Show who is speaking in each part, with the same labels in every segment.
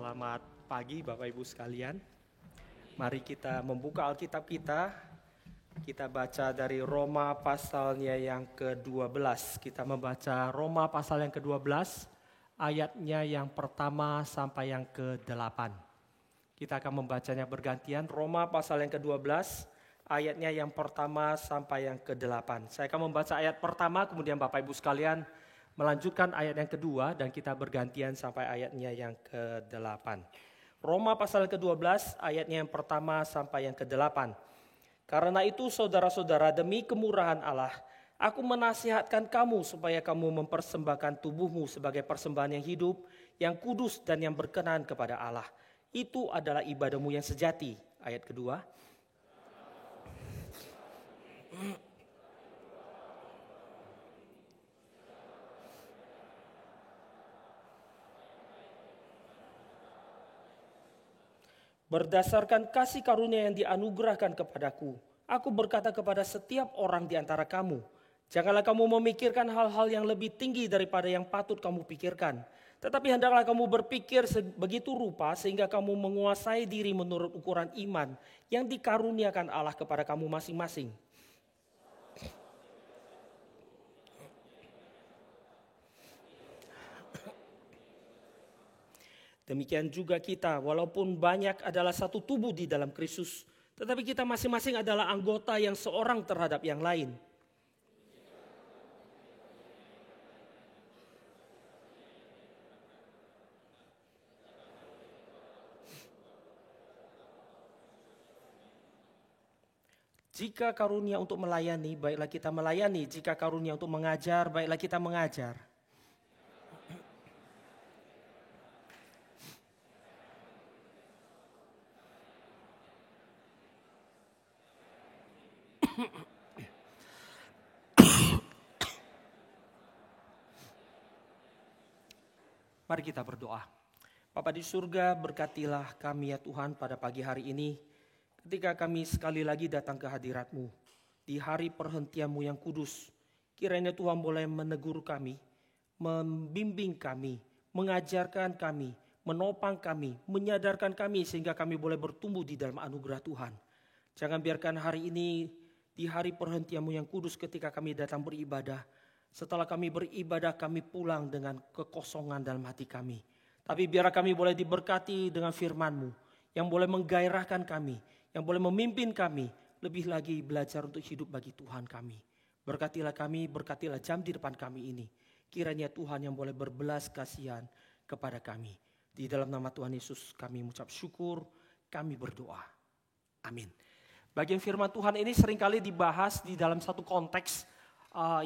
Speaker 1: Selamat pagi Bapak Ibu sekalian. Mari kita membuka Alkitab kita. Kita baca dari Roma pasalnya yang ke-12. Kita membaca Roma pasal yang ke-12, ayatnya yang pertama sampai yang ke-8. Kita akan membacanya bergantian. Roma pasal yang ke-12, ayatnya yang pertama sampai yang ke-8. Saya akan membaca ayat pertama, kemudian Bapak Ibu sekalian melanjutkan ayat yang kedua dan kita bergantian sampai ayatnya yang ke-8. Roma pasal ke-12 ayatnya yang pertama sampai yang ke-8. Karena itu saudara-saudara, demi kemurahan Allah, aku menasihatkan kamu supaya kamu mempersembahkan tubuhmu sebagai persembahan yang hidup, yang kudus dan yang berkenan kepada Allah. Itu adalah ibadahmu yang sejati. Ayat kedua. Berdasarkan kasih karunia yang dianugerahkan kepadaku, aku berkata kepada setiap orang di antara kamu, janganlah kamu memikirkan hal-hal yang lebih tinggi daripada yang patut kamu pikirkan. Tetapi hendaklah kamu berpikir begitu rupa sehingga kamu menguasai diri menurut ukuran iman yang dikaruniakan Allah kepada kamu masing-masing. Demikian juga kita, walaupun banyak adalah satu tubuh di dalam Kristus, tetapi kita masing-masing adalah anggota yang seorang terhadap yang lain. Jika karunia untuk melayani, baiklah kita melayani. Jika karunia untuk mengajar, baiklah kita mengajar. Mari kita berdoa. Bapa di surga, berkatilah kami ya Tuhan pada pagi hari ini, ketika kami sekali lagi datang ke hadirat-Mu, di hari perhentian-Mu yang kudus. Kiranya Tuhan boleh menegur kami, membimbing kami, mengajarkan kami, menopang kami, menyadarkan kami sehingga kami boleh bertumbuh di dalam anugerah Tuhan. Jangan biarkan hari ini, di hari perhentian-Mu yang kudus ketika kami datang beribadah, setelah kami beribadah kami pulang dengan kekosongan dalam hati kami. Tapi biar kami boleh diberkati dengan firman-Mu yang boleh menggairahkan kami, yang boleh memimpin kami, lebih lagi belajar untuk hidup bagi Tuhan kami. Berkatilah kami, berkatilah jam di depan kami ini. Kiranya Tuhan yang boleh berbelas kasihan kepada kami. Di dalam nama Tuhan Yesus kami mengucap syukur, kami berdoa. Amin. Bagian firman Tuhan ini seringkali dibahas di dalam satu konteks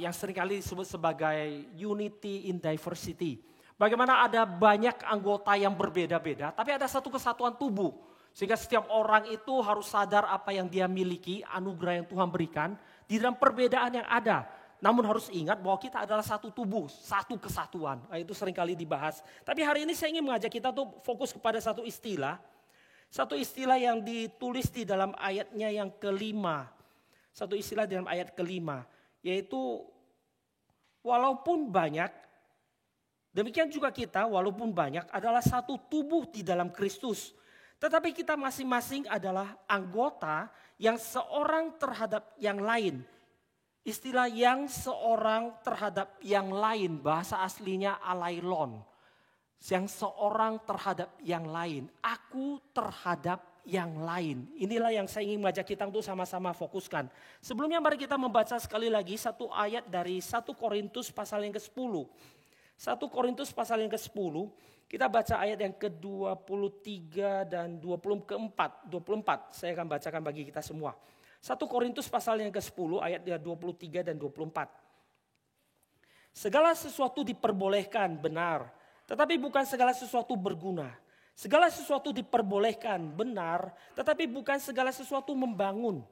Speaker 1: yang seringkali disebut sebagai unity in diversity. Bagaimana ada banyak anggota yang berbeda-beda, tapi ada satu kesatuan tubuh. Sehingga setiap orang itu harus sadar apa yang dia miliki, anugerah yang Tuhan berikan, di dalam perbedaan yang ada. Namun harus ingat bahwa kita adalah satu tubuh, satu kesatuan. Itu seringkali dibahas. Tapi hari ini saya ingin mengajak kita untuk fokus kepada satu istilah. Satu istilah yang ditulis di dalam ayatnya yang kelima. Satu istilah dalam ayat kelima. Yaitu walaupun banyak, demikian juga kita walaupun banyak adalah satu tubuh di dalam Kristus. Tetapi kita masing-masing adalah anggota yang seorang terhadap yang lain. Istilah yang seorang terhadap yang lain, bahasa aslinya alailon. Yang seorang terhadap yang lain, aku terhadap yang lain. Inilah yang saya ingin mengajak kita untuk sama-sama fokuskan. Sebelumnya mari kita membaca sekali lagi satu ayat dari 1 Korintus pasal yang ke-10. 1 Korintus pasal yang ke-10, kita baca ayat yang ke-23 dan 24. Saya akan bacakan bagi kita semua. 1 Korintus pasal yang ke-10 ayat 23 dan 24. Segala sesuatu diperbolehkan, benar, tetapi bukan segala sesuatu berguna. Segala sesuatu diperbolehkan, benar, tetapi bukan segala sesuatu membangun.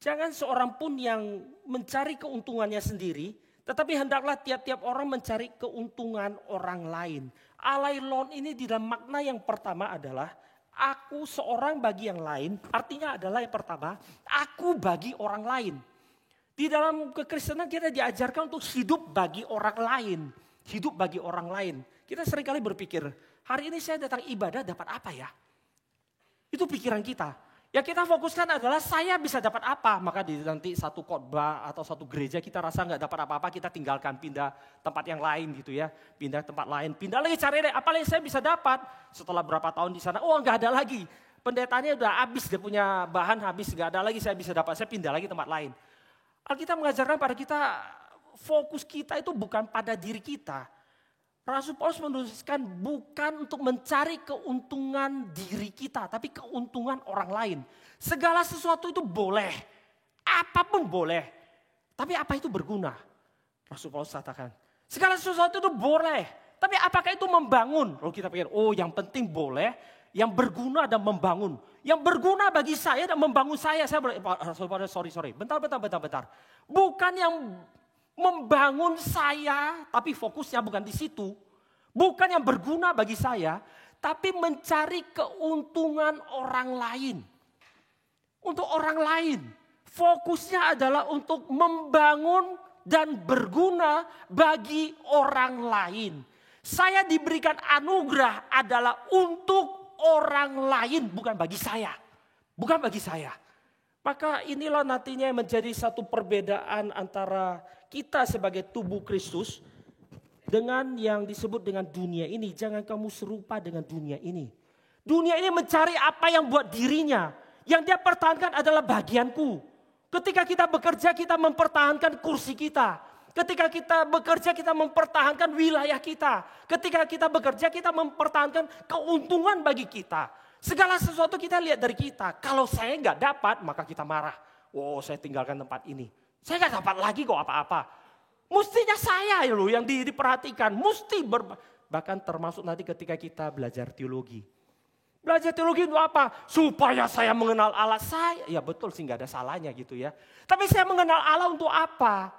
Speaker 1: Jangan seorang pun yang mencari keuntungannya sendiri, tetapi hendaklah tiap-tiap orang mencari keuntungan orang lain. Alailon ini di dalam makna yang pertama adalah aku seorang bagi yang lain, artinya adalah yang pertama, aku bagi orang lain. Di dalam kekristenan kita diajarkan untuk hidup bagi orang lain. Hidup bagi orang lain. Kita seringkali berpikir, Hari ini saya datang ibadah dapat apa ya? Itu pikiran kita. Yang kita fokuskan adalah saya bisa dapat apa. Maka di nanti satu khotbah atau satu gereja kita rasa nggak dapat apa-apa, kita tinggalkan, pindah tempat yang lain gitu ya. Pindah tempat lain, pindah lagi cari deh, apa yang saya bisa dapat. Setelah berapa tahun di sana, nggak ada lagi. Pendetanya udah habis, dia punya bahan habis, nggak ada lagi saya bisa dapat, saya pindah lagi tempat lain. Alkitab mengajarkan pada kita, fokus kita itu bukan pada diri kita. Rasul Paulus menuliskan bukan untuk mencari keuntungan diri kita, tapi keuntungan orang lain. Segala sesuatu itu boleh, apapun boleh. Tapi apa itu berguna? Rasul Paulus katakan, segala sesuatu itu boleh, tapi apakah itu membangun? Lalu kita pikir, yang penting boleh, yang berguna dan membangun. Yang berguna bagi saya dan membangun saya. Saya sorry. Bentar. Bukan yang membangun saya, tapi fokusnya bukan di situ. Bukan yang berguna bagi saya, tapi mencari keuntungan orang lain. Untuk orang lain. Fokusnya adalah untuk membangun dan berguna bagi orang lain. Saya diberikan anugerah adalah untuk orang lain, bukan bagi saya. Bukan bagi saya. Maka inilah nantinya yang menjadi satu perbedaan antara kita sebagai tubuh Kristus dengan yang disebut dengan dunia ini. Jangan kamu serupa dengan dunia ini. Dunia ini mencari apa yang buat dirinya. Yang dia pertahankan adalah bagianku. Ketika kita bekerja, kita mempertahankan kursi kita. Ketika kita bekerja, kita mempertahankan wilayah kita. Ketika kita bekerja, kita mempertahankan keuntungan bagi kita. Segala sesuatu kita lihat dari kita. Kalau saya nggak dapat, maka kita marah. Saya tinggalkan tempat ini. Saya nggak dapat lagi kok apa-apa. Mestinya saya loh yang diperhatikan. Bahkan termasuk nanti ketika kita belajar teologi. Belajar teologi itu apa? Supaya saya mengenal Allah saya. Ya betul sih, nggak ada salahnya gitu ya. Tapi saya mengenal Allah untuk apa?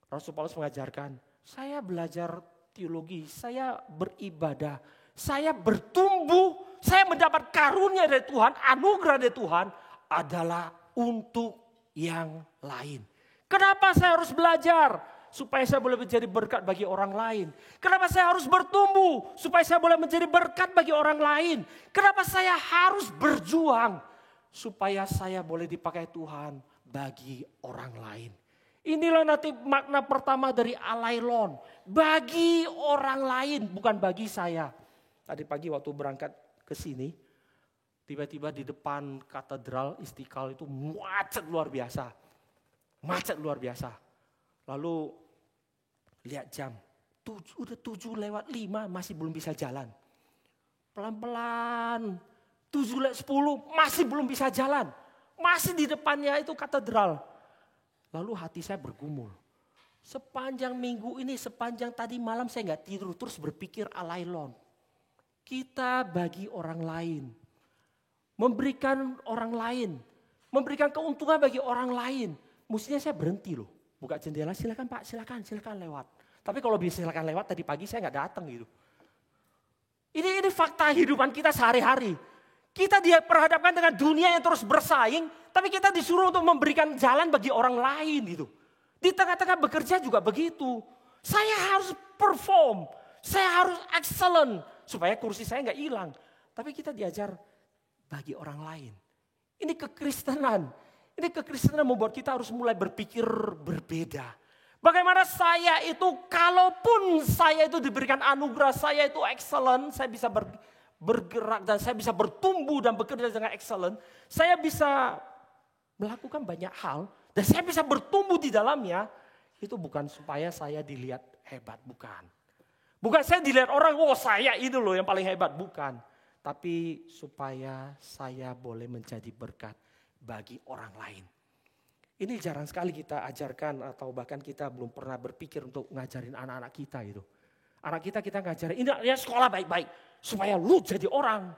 Speaker 1: Rasul Paulus mengajarkan, saya belajar teologi, saya beribadah, saya bertumbuh, saya mendapat karunia dari Tuhan, anugerah dari Tuhan adalah untuk yang lain. Kenapa saya harus belajar? Supaya saya boleh menjadi berkat bagi orang lain. Kenapa saya harus bertumbuh? Supaya saya boleh menjadi berkat bagi orang lain. Kenapa saya harus berjuang? Supaya saya boleh dipakai Tuhan bagi orang lain. Inilah nanti makna pertama dari alailon. Bagi orang lain, bukan bagi saya. Tadi pagi waktu berangkat ke sini, tiba-tiba di depan katedral Istiqlal itu macet luar biasa. Lalu lihat jam, udah 7:05 masih belum bisa jalan. Pelan-pelan, 7:10 masih belum bisa jalan. Masih di depannya itu katedral. Lalu hati saya bergumul. Sepanjang minggu ini, sepanjang tadi malam saya gak tidur, terus berpikir alailon. Kita bagi orang lain. Memberikan orang lain. Memberikan keuntungan bagi orang lain. Mestinya saya berhenti loh. Buka jendela, silakan Pak, silakan lewat. Tapi kalau bisa silakan lewat, tadi pagi saya gak datang gitu. Ini fakta kehidupan kita sehari-hari. Kita diperhadapkan dengan dunia yang terus bersaing, tapi kita disuruh untuk memberikan jalan bagi orang lain gitu. Di tengah-tengah bekerja juga begitu. Saya harus perform, saya harus excellent supaya kursi saya nggak hilang. Tapi kita diajar bagi orang lain. Ini kekristenan. Ini kekristenan membuat kita harus mulai berpikir berbeda. Bagaimana saya itu, kalaupun saya itu diberikan anugerah, saya itu excellent, saya bisa bergerak dan saya bisa bertumbuh dan bekerja dengan excellent. Saya bisa melakukan banyak hal dan saya bisa bertumbuh di dalamnya. Itu bukan supaya saya dilihat hebat, bukan. Bukan saya dilihat orang, saya ini loh yang paling hebat, bukan. Tapi supaya saya boleh menjadi berkat bagi orang lain. Ini jarang sekali kita ajarkan atau bahkan kita belum pernah berpikir untuk ngajarin anak-anak kita itu. Anak kita ngajarin, ini ya sekolah baik-baik. Supaya lu jadi orang.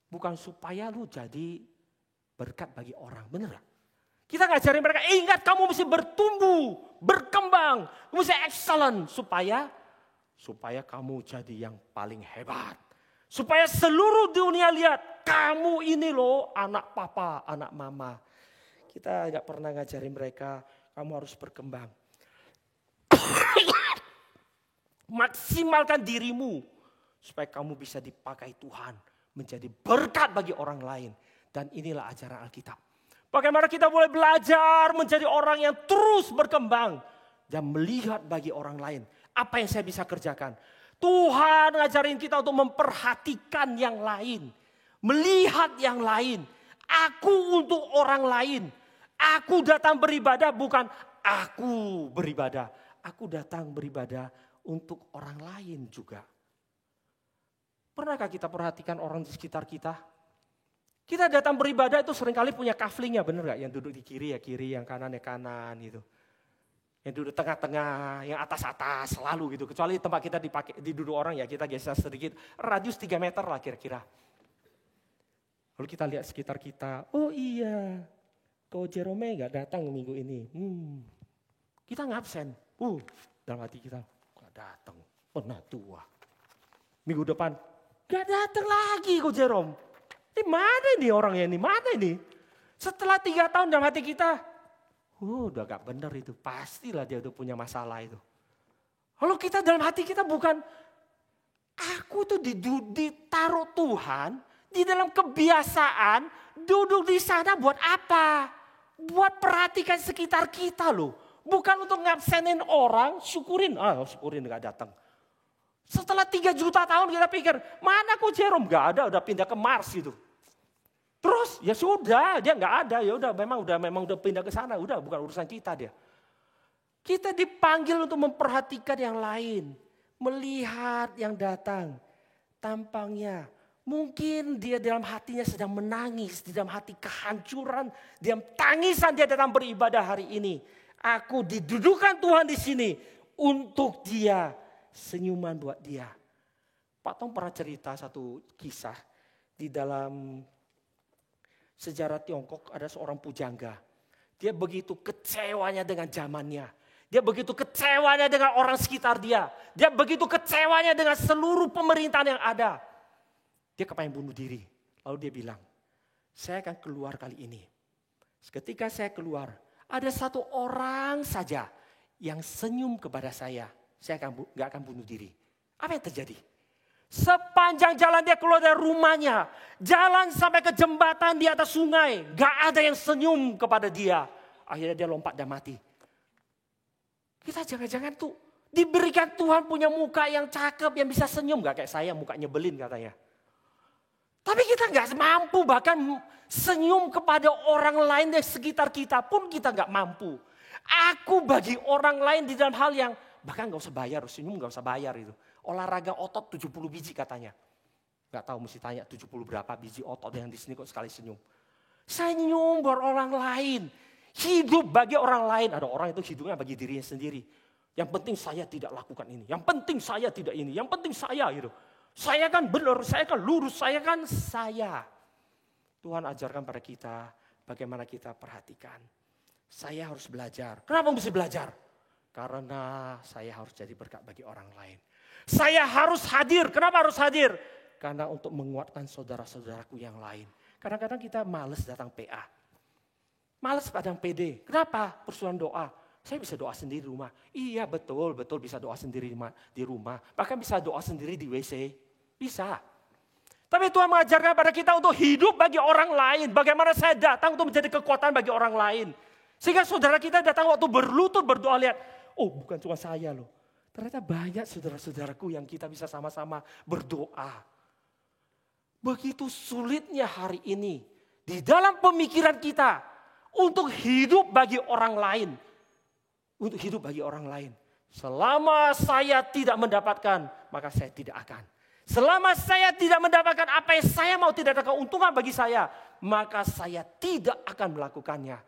Speaker 1: Bukan supaya lu jadi berkat bagi orang. Bener gak? Kita ngajarin mereka, ingat kamu mesti bertumbuh, berkembang. Kamu mesti excellent. Supaya kamu jadi yang paling hebat. Supaya seluruh dunia lihat, kamu ini loh anak papa, anak mama. Kita gak pernah ngajarin mereka, kamu harus berkembang. Maksimalkan dirimu. supaya kamu bisa dipakai Tuhan menjadi berkat bagi orang lain. Dan inilah ajaran Alkitab. Bagaimana kita boleh belajar menjadi orang yang terus berkembang dan melihat bagi orang lain apa yang saya bisa kerjakan. Tuhan ngajarin kita untuk memperhatikan yang lain, melihat yang lain. Aku untuk orang lain. Aku datang beribadah bukan aku beribadah. Aku datang beribadah untuk orang lain juga. Pernahkah kita perhatikan orang di sekitar kita? Kita datang beribadah itu seringkali punya kaflingnya, benar gak? Yang duduk di kiri ya kiri, yang kanan ya kanan gitu. Yang duduk tengah-tengah, yang atas-atas selalu gitu. Kecuali tempat kita diduduk orang ya kita geser sedikit, radius 3 meter lah kira-kira. Lalu kita lihat sekitar kita, oh iya, Ko Jerome gak datang minggu ini. Kita ngabsen, dalam hati kita, gak datang, pernah tua. Minggu depan, gak datang lagi Ko Jerome. Ini mana nih orangnya ini, mana ini? Setelah 3 tahun dalam hati kita, udah gak benar itu, pastilah dia udah punya masalah itu. Lalu kita dalam hati kita bukan, aku tuh ditaruh Tuhan, di dalam kebiasaan, duduk di sana buat apa? Buat perhatikan sekitar kita loh. Bukan untuk ngabsenin orang, syukurin gak datang. Setelah 3 juta tahun kita pikir, mana Ko Jerome? Gak ada, udah pindah ke Mars gitu. Terus ya sudah, dia nggak ada, ya udah memang udah pindah ke sana, udah bukan urusan kita dia. Kita dipanggil untuk memperhatikan yang lain, melihat yang datang, tampangnya. Mungkin dia dalam hatinya sedang menangis, di dalam hati kehancuran, dalam tangisan dia datang beribadah hari ini. Aku didudukan Tuhan di sini untuk dia, senyuman buat dia. Pak Tong pernah cerita satu kisah di dalam sejarah Tiongkok ada seorang pujangga. Dia begitu kecewanya dengan zamannya. Dia begitu kecewanya dengan orang sekitar dia. Dia begitu kecewanya dengan seluruh pemerintahan yang ada. Dia kepengen bunuh diri. Lalu dia bilang, saya akan keluar kali ini. Ketika saya keluar, ada satu orang saja yang senyum kepada saya gak akan bunuh diri. Apa yang terjadi? Sepanjang jalan dia keluar dari rumahnya, jalan sampai ke jembatan di atas sungai, gak ada yang senyum kepada dia. Akhirnya dia lompat dan mati. Kita jangan-jangan tuh diberikan Tuhan punya muka yang cakep, yang bisa senyum. Gak kayak saya, muka nyebelin katanya. Tapi kita gak mampu bahkan senyum kepada orang lain di sekitar kita pun kita gak mampu. Aku bagi orang lain di dalam hal yang bahkan gak usah bayar, senyum gak usah bayar itu. Olahraga otot 70 biji katanya. Gak tahu mesti tanya 70 berapa biji otot yang di sini kok sekali senyum. Senyum buat orang lain. Hidup bagi orang lain. Ada orang itu hidupnya bagi dirinya sendiri. Yang penting saya tidak lakukan ini. Yang penting saya tidak ini. Yang penting saya gitu. Saya kan benar, saya kan lurus, saya kan saya. Tuhan ajarkan pada kita bagaimana kita perhatikan. Saya harus belajar. Kenapa mesti belajar? Karena saya harus jadi berkat bagi orang lain. Saya harus hadir. Kenapa harus hadir? Karena untuk menguatkan saudara-saudaraku yang lain. Kadang-kadang kita males datang PA. Males datang PD. Kenapa? Persoalan doa. Saya bisa doa sendiri di rumah. Iya betul bisa doa sendiri di rumah. Bahkan bisa doa sendiri di WC. Bisa. Tapi Tuhan mengajarkan pada kita untuk hidup bagi orang lain. Bagaimana saya datang untuk menjadi kekuatan bagi orang lain. Sehingga saudara kita datang waktu berlutut berdoa lihat. Oh bukan cuma saya loh. Ternyata banyak saudara-saudaraku yang kita bisa sama-sama berdoa. Begitu sulitnya hari ini. Di dalam pemikiran kita. Untuk hidup bagi orang lain. Untuk hidup bagi orang lain. Selama saya tidak mendapatkan, maka saya tidak akan. Selama saya tidak mendapatkan apa yang saya mau, tidak ada keuntungan bagi saya, maka saya tidak akan melakukannya.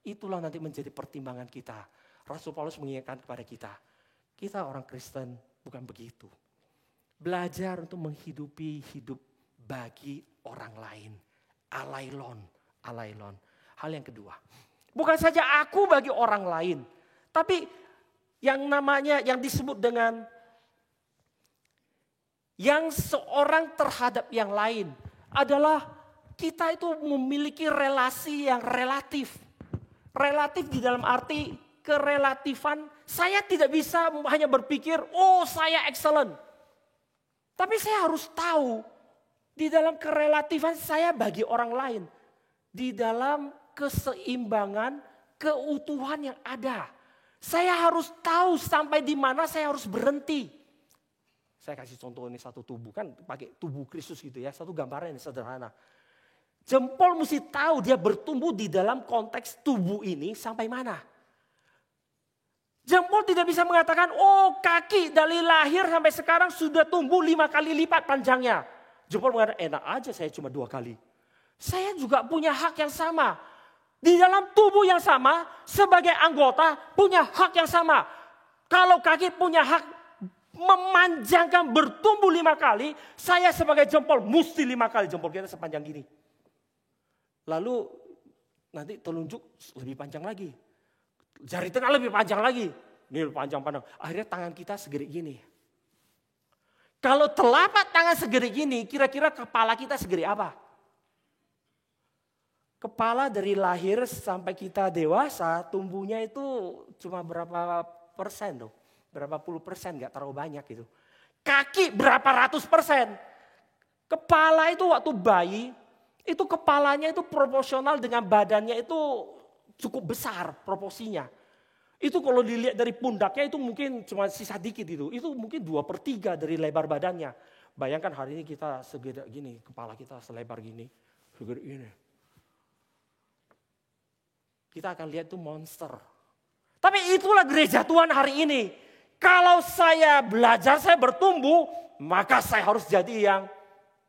Speaker 1: Itulah nanti menjadi pertimbangan kita. Rasul Paulus mengingatkan kepada kita. Kita orang Kristen bukan begitu. Belajar untuk menghidupi hidup bagi orang lain. Alailon. Hal yang kedua. Bukan saja aku bagi orang lain. Tapi yang disebut dengan yang seorang terhadap yang lain. Adalah kita itu memiliki relasi yang relatif. Relatif di dalam arti kerelatifan, saya tidak bisa hanya berpikir, oh saya excellent. Tapi saya harus tahu di dalam kerelatifan saya bagi orang lain. Di dalam keseimbangan, keutuhan yang ada. Saya harus tahu sampai di mana saya harus berhenti. Saya kasih contoh ini satu tubuh, kan pakai tubuh Kristus gitu ya. Satu gambaran yang sederhana. Jempol mesti tahu dia bertumbuh di dalam konteks tubuh ini sampai mana. Jempol tidak bisa mengatakan, oh kaki dari lahir sampai sekarang sudah tumbuh 5 kali lipat panjangnya. Jempol mengatakan, enak aja saya cuma 2 kali. Saya juga punya hak yang sama. Di dalam tubuh yang sama, sebagai anggota punya hak yang sama. Kalau kaki punya hak memanjangkan bertumbuh 5 kali, saya sebagai jempol mesti 5 kali. Jempol kita sepanjang gini. Lalu nanti telunjuk lebih panjang lagi. Jari tengah lebih panjang lagi. Ini panjang-panjang. Akhirnya tangan kita segede gini. Kalau telapak tangan segede gini, kira-kira kepala kita segede apa? Kepala dari lahir sampai kita dewasa, tumbuhnya itu cuma berapa persen tuh? Berapa puluh persen, gak terlalu banyak gitu. Kaki berapa ratus persen. Kepala itu waktu bayi, itu kepalanya itu proporsional dengan badannya itu cukup besar proporsinya. Itu kalau dilihat dari pundaknya itu mungkin cuma sisa dikit itu. Itu mungkin 2/3 dari lebar badannya. Bayangkan hari ini kita segede gini, kepala kita selebar gini, segede ini. Kita akan lihat itu monster. Tapi itulah gereja Tuhan hari ini. Kalau saya belajar, saya bertumbuh, maka saya harus jadi yang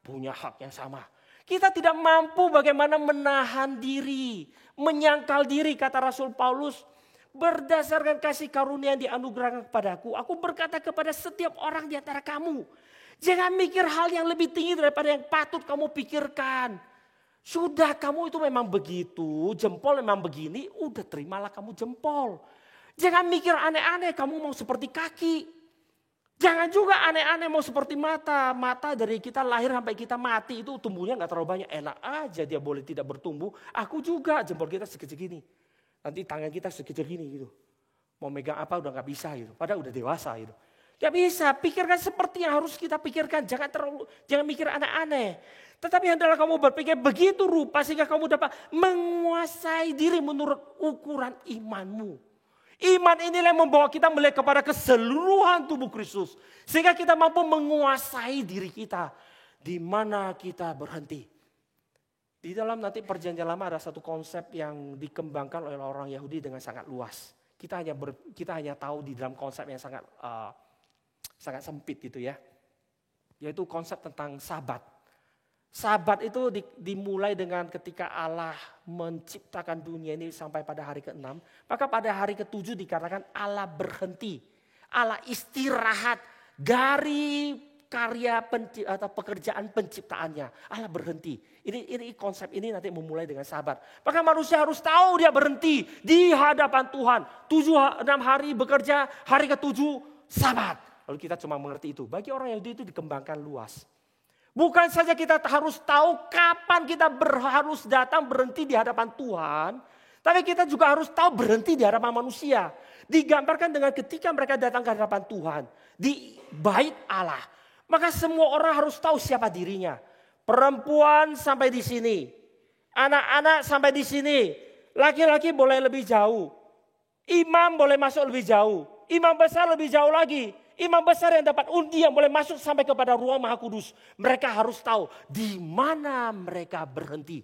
Speaker 1: punya hak yang sama. Kita tidak mampu bagaimana menahan diri, menyangkal diri, kata Rasul Paulus. Berdasarkan kasih karunia yang dianugerahkan kepadaku, aku berkata kepada setiap orang di antara kamu. Jangan mikir hal yang lebih tinggi daripada yang patut kamu pikirkan. Sudah kamu itu memang begitu, jempol memang begini, udah terimalah kamu jempol. Jangan mikir aneh-aneh, kamu mau seperti kaki. Jangan juga aneh-aneh mau seperti mata. Mata dari kita lahir sampai kita mati itu tumbuhnya gak terlalu banyak. Enak aja dia boleh tidak bertumbuh. Aku juga jempol kita sekecil gini. Nanti tangan kita sekecil gini gitu. Mau megang apa udah gak bisa gitu. Padahal udah dewasa gitu. Gak bisa, pikirkan seperti yang harus kita pikirkan. Jangan mikir aneh-aneh. Tetapi hendaklah kamu berpikir begitu rupa sehingga kamu dapat menguasai diri menurut ukuran imanmu. Iman inilah yang membawa kita melihat kepada keseluruhan tubuh Kristus. Sehingga kita mampu menguasai diri kita. Di mana kita berhenti. Di dalam nanti perjanjian lama ada satu konsep yang dikembangkan oleh orang Yahudi dengan sangat luas. Kita hanya tahu di dalam konsep yang sangat sempit gitu ya. Yaitu konsep tentang sabat. Sabat itu dimulai dengan ketika Allah menciptakan dunia ini sampai pada hari ke-6. Maka pada hari ke-7 dikatakan Allah berhenti. Allah istirahat dari karya atau pekerjaan penciptaannya. Allah berhenti. Ini konsep ini nanti memulai dengan sabat. Maka manusia harus tahu dia berhenti di hadapan Tuhan. 6 hari bekerja, hari ke-7 sabat. Lalu kita cuma mengerti itu. Bagi orang Yahudi itu dikembangkan luas. Bukan saja kita harus tahu kapan kita harus datang berhenti di hadapan Tuhan. Tapi kita juga harus tahu berhenti di hadapan manusia. Digambarkan dengan ketika mereka datang ke hadapan Tuhan. Di bait Allah. Maka semua orang harus tahu siapa dirinya. Perempuan sampai di sini. Anak-anak sampai di sini. Laki-laki boleh lebih jauh. Imam boleh masuk lebih jauh. Imam besar lebih jauh lagi. Imam besar yang dapat undi yang boleh masuk sampai kepada ruang Maha Kudus. Mereka harus tahu di mana mereka berhenti.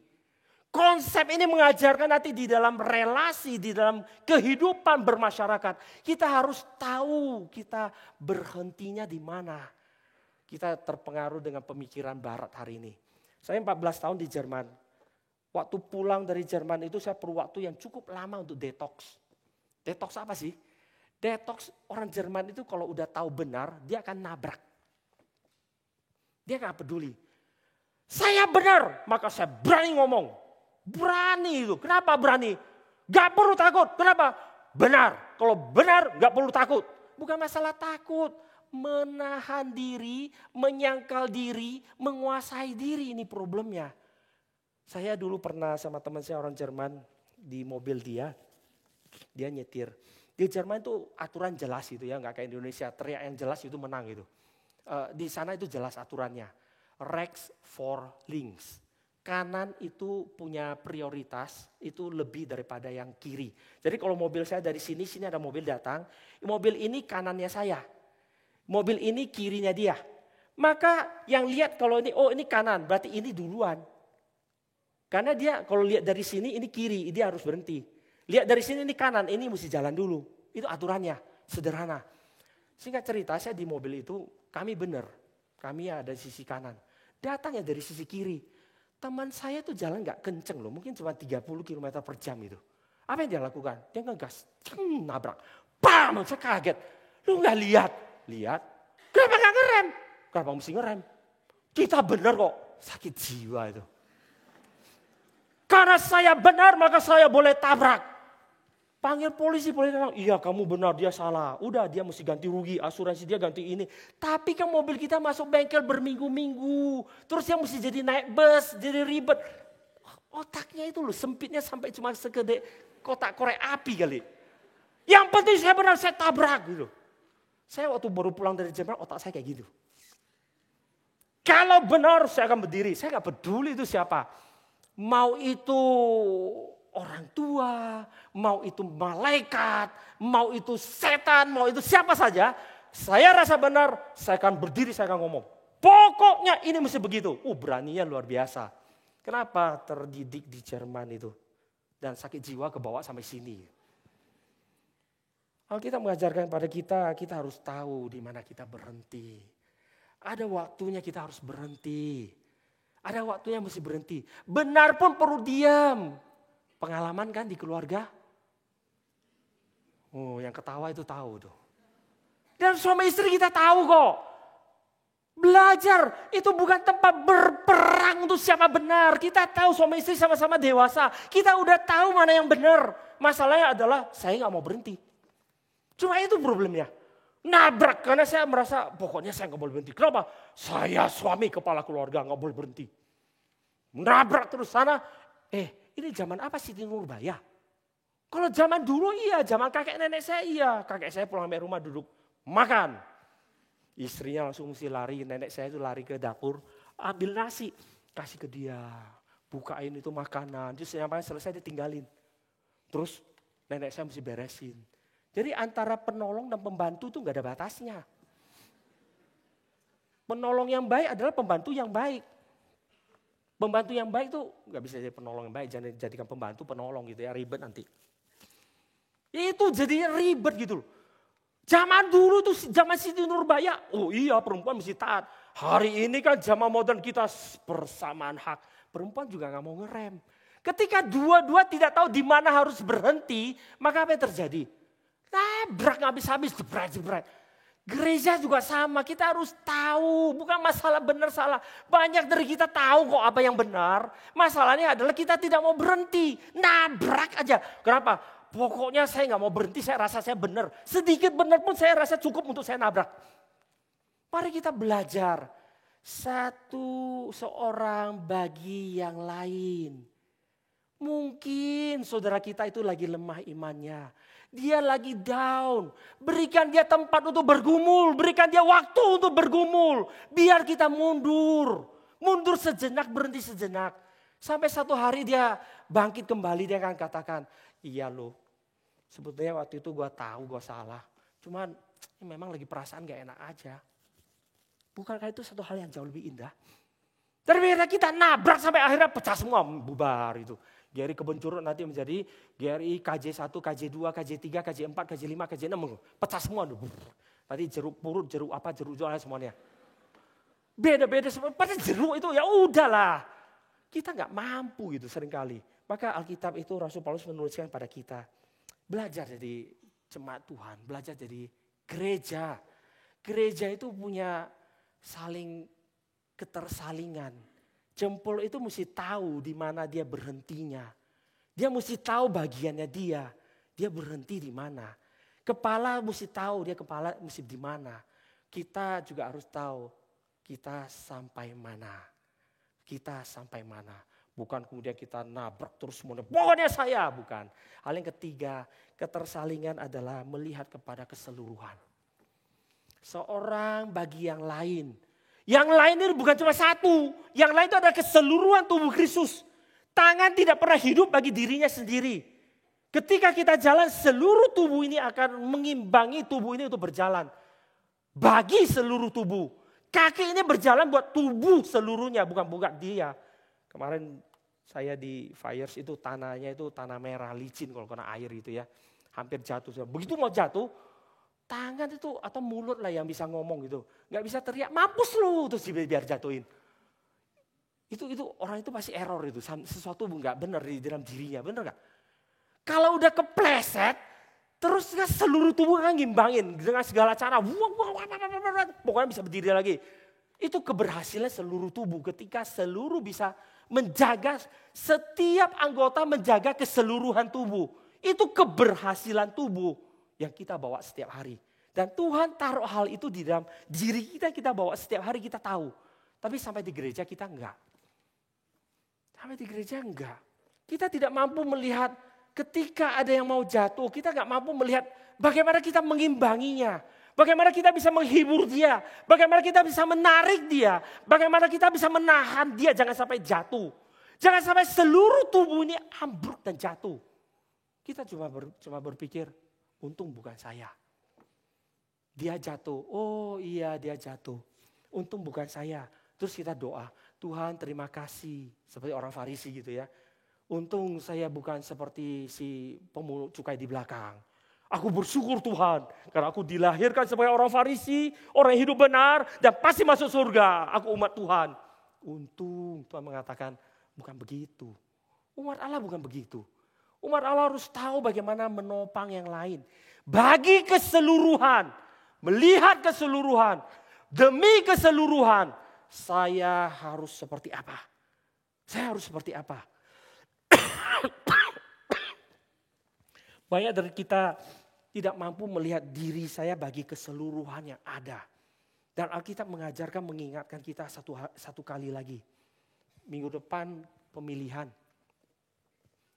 Speaker 1: Konsep ini mengajarkan nanti di dalam relasi, di dalam kehidupan bermasyarakat. Kita harus tahu kita berhentinya di mana. Kita terpengaruh dengan pemikiran barat hari ini. Saya 14 tahun di Jerman. Waktu pulang dari Jerman itu saya perlu waktu yang cukup lama untuk detox. Detox apa sih? Detox orang Jerman itu kalau udah tahu benar, dia akan nabrak. Dia gak peduli. Saya benar, maka saya berani ngomong. Berani itu. Kenapa berani? Gak perlu takut. Kenapa? Benar. Kalau benar gak perlu takut. Bukan masalah takut. Menahan diri, menyangkal diri, menguasai diri, ini problemnya. Saya dulu pernah sama teman saya orang Jerman di mobil dia nyetir. Di Jerman itu aturan jelas gitu ya, nggak kayak Indonesia, teriak yang jelas itu menang gitu. Di sana itu jelas aturannya. Rechts for links. Kanan itu punya prioritas, itu lebih daripada yang kiri. Jadi kalau mobil saya dari sini ada mobil datang. Mobil ini kanannya saya. Mobil ini kirinya dia. Maka yang lihat kalau ini, oh ini kanan, berarti ini duluan. Karena dia kalau lihat dari sini ini kiri, dia harus berhenti. Lihat dari sini ini kanan, ini mesti jalan dulu. Itu aturannya, sederhana. Singkat cerita saya di mobil itu, kami benar. Kami ada di sisi kanan. Datangnya dari sisi kiri. Teman saya tuh jalan gak kenceng loh, mungkin cuma 30 km per jam itu. Apa yang dia lakukan? Dia ngegas, nabrak. Bam, saya kaget. Lu gak lihat? Lihat. Kenapa gak ngerem? Kenapa mesti ngerem? Kita benar kok, sakit jiwa itu. Karena saya benar maka saya boleh tabrak. Panggil polisi datang, iya kamu benar dia salah. Udah dia mesti ganti rugi, asuransi dia ganti ini. Tapi kan mobil kita masuk bengkel berminggu-minggu. Terus dia mesti jadi naik bus, jadi ribet. Otaknya itu loh sempitnya sampai cuma segede kotak korek api kali. Yang penting saya benar, saya tabrak gitu. Saya waktu baru pulang dari Jerman otak saya kayak gitu. Kalau benar saya akan berdiri, saya gak peduli itu siapa. Mau itu orang tua, mau itu malaikat, mau itu setan, mau itu siapa saja. Saya rasa benar, saya akan berdiri, saya akan ngomong. Pokoknya ini mesti begitu. Beraninya luar biasa. Kenapa terdidik di Jerman itu? Dan sakit jiwa kebawa sampai sini. Alkitab mengajarkan pada kita harus tahu di mana kita berhenti. Ada waktunya kita harus berhenti. Ada waktunya mesti berhenti. Benar pun perlu diam. Pengalaman kan di keluarga? Yang ketawa itu tahu tuh. Dan suami istri kita tahu kok. Belajar itu bukan tempat berperang untuk siapa benar. Kita tahu suami istri sama-sama dewasa. Kita udah tahu mana yang benar. Masalahnya adalah saya gak mau berhenti. Cuma itu problemnya. Nabrak karena saya merasa pokoknya saya gak boleh berhenti. Kenapa? Saya suami kepala keluarga gak boleh berhenti. Nabrak terus sana. Ini zaman apa Siti Nurbaya? Kalau zaman dulu iya, zaman kakek nenek saya iya. Kakek saya pulang dari rumah duduk makan. Istrinya langsung mesti lari, nenek saya itu lari ke dapur. Ambil nasi, kasih ke dia. Bukain itu makanan, terus sampai selesai dia tinggalin. Terus nenek saya mesti beresin. Jadi antara penolong dan pembantu itu gak ada batasnya. Penolong yang baik adalah pembantu yang baik. Pembantu yang baik tuh gak bisa jadi penolong yang baik, jangan jadikan pembantu penolong gitu ya, ribet nanti. Itu jadinya ribet gitu loh. Zaman dulu tuh, zaman Siti Nurbaya, oh iya perempuan mesti taat. Hari ini kan zaman modern kita persamaan hak, perempuan juga gak mau ngerem. Ketika dua-dua tidak tahu di mana harus berhenti, maka apa yang terjadi? Nabrak habis-habis, jebret. Gereja juga sama, kita harus tahu, bukan masalah benar salah. Banyak dari kita tahu kok apa yang benar. Masalahnya adalah kita tidak mau berhenti, nabrak aja. Kenapa? Pokoknya saya gak mau berhenti, saya rasa saya benar. Sedikit benar pun saya rasa cukup untuk saya nabrak. Mari kita belajar seorang bagi yang lain. Mungkin saudara kita itu lagi lemah imannya. Dia lagi down. Berikan dia tempat untuk bergumul. Berikan dia waktu untuk bergumul. Biar kita mundur. Mundur sejenak, berhenti sejenak. Sampai satu hari dia bangkit kembali. Dia akan katakan, iya loh. Sebetulnya waktu itu gue tahu gue salah. Cuman memang lagi perasaan gak enak aja. Bukankah itu satu hal yang jauh lebih indah? Daripada kita nabrak sampai akhirnya pecah semua, bubar itu. GRI Kebon Curug nanti menjadi GRI KJ1, KJ2, KJ3, KJ4, KJ5, KJ6. Pecah semua. Tadi jeruk purut, jeruk apa, jeruk jualan semuanya. Beda-beda semua. Pada jeruk itu ya udahlah. Kita gak mampu gitu seringkali. Maka Alkitab itu Rasul Paulus menuliskan pada kita. Belajar jadi jemaat Tuhan. Belajar jadi gereja. Gereja itu punya saling ketersalingan. Jempol itu mesti tahu di mana dia berhentinya. Dia mesti tahu bagiannya dia. Dia berhenti di mana. Kepala mesti tahu dia kepala mesti di mana. Kita juga harus tahu kita sampai mana. Kita sampai mana. Bukan kemudian kita nabrak terus semuanya. Pokoknya saya, bukan. Hal yang ketiga, ketersalingan adalah melihat kepada keseluruhan. Seorang bagi yang lain. Yang lain ini bukan cuma satu. Yang lain itu adalah keseluruhan tubuh Kristus. Tangan tidak pernah hidup bagi dirinya sendiri. Ketika kita jalan, seluruh tubuh ini akan mengimbangi tubuh ini untuk berjalan. Bagi seluruh tubuh. Kaki ini berjalan buat tubuh seluruhnya, bukan dia. Kemarin saya di Fires itu tanahnya itu tanah merah, licin kalau kena air itu ya. Hampir jatuh. Begitu mau jatuh, tangan itu atau mulut lah yang bisa ngomong gitu. Gak bisa teriak, mampus lu, terus biar jatuhin. Itu orang itu pasti error itu. Sesuatu gak benar di dalam dirinya, benar gak? Kalau udah kepleset, terus seluruh tubuh kan ngimbangin dengan segala cara. Pokoknya bisa berdiri lagi. Itu keberhasilan seluruh tubuh ketika seluruh bisa menjaga, setiap anggota menjaga keseluruhan tubuh. Itu keberhasilan tubuh yang kita bawa setiap hari. Dan Tuhan taruh hal itu di dalam diri kita bawa setiap hari kita tahu. Tapi sampai di gereja kita enggak. Sampai di gereja enggak. Kita tidak mampu melihat ketika ada yang mau jatuh, kita enggak mampu melihat bagaimana kita mengimbanginya. Bagaimana kita bisa menghibur dia. Bagaimana kita bisa menarik dia. Bagaimana kita bisa menahan dia jangan sampai jatuh. Jangan sampai seluruh tubuh ini ambruk dan jatuh. Kita cuma berpikir, untung bukan saya. Dia jatuh, oh iya dia jatuh. Untung bukan saya. Terus kita doa, Tuhan terima kasih. Seperti orang Farisi gitu ya. Untung saya bukan seperti si pemungut cukai di belakang. Aku bersyukur Tuhan, karena aku dilahirkan sebagai orang Farisi, orang yang hidup benar, dan pasti masuk surga. Aku umat Tuhan. Untung Tuhan mengatakan, bukan begitu. Umat Allah bukan begitu. Umat Allah harus tahu bagaimana menopang yang lain. Bagi keseluruhan, melihat keseluruhan, demi keseluruhan, saya harus seperti apa? Saya harus seperti apa? Banyak dari kita tidak mampu melihat diri saya bagi keseluruhan yang ada. Dan Alkitab mengajarkan, mengingatkan kita satu kali lagi. Minggu depan pemilihan.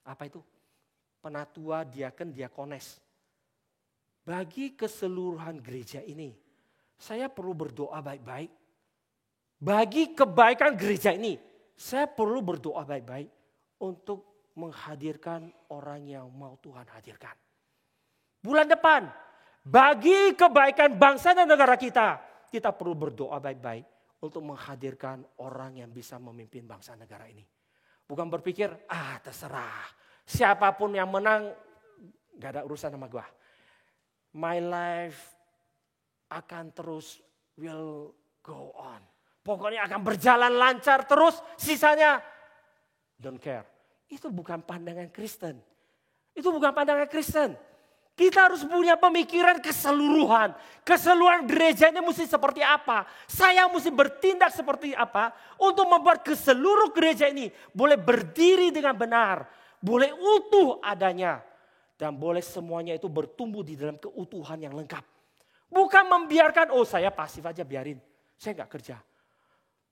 Speaker 1: Apa itu? Penatua, diaken, diakones. Bagi keseluruhan gereja ini, saya perlu berdoa baik-baik. Bagi kebaikan gereja ini, saya perlu berdoa baik-baik untuk menghadirkan orang yang mau Tuhan hadirkan. Bulan depan, bagi kebaikan bangsa dan negara kita perlu berdoa baik-baik untuk menghadirkan orang yang bisa memimpin bangsa negara ini. Bukan berpikir, terserah. Siapapun yang menang, gak ada urusan sama gua. My life akan terus will go on. Pokoknya akan berjalan lancar terus, sisanya don't care. Itu bukan pandangan Kristen. Itu bukan pandangan Kristen. Kita harus punya pemikiran keseluruhan. Keseluruhan gereja ini mesti seperti apa. Saya mesti bertindak seperti apa untuk membuat keseluruh gereja ini boleh berdiri dengan benar. Boleh utuh adanya. Dan boleh semuanya itu bertumbuh di dalam keutuhan yang lengkap. Bukan membiarkan, saya pasif aja biarin. Saya gak kerja.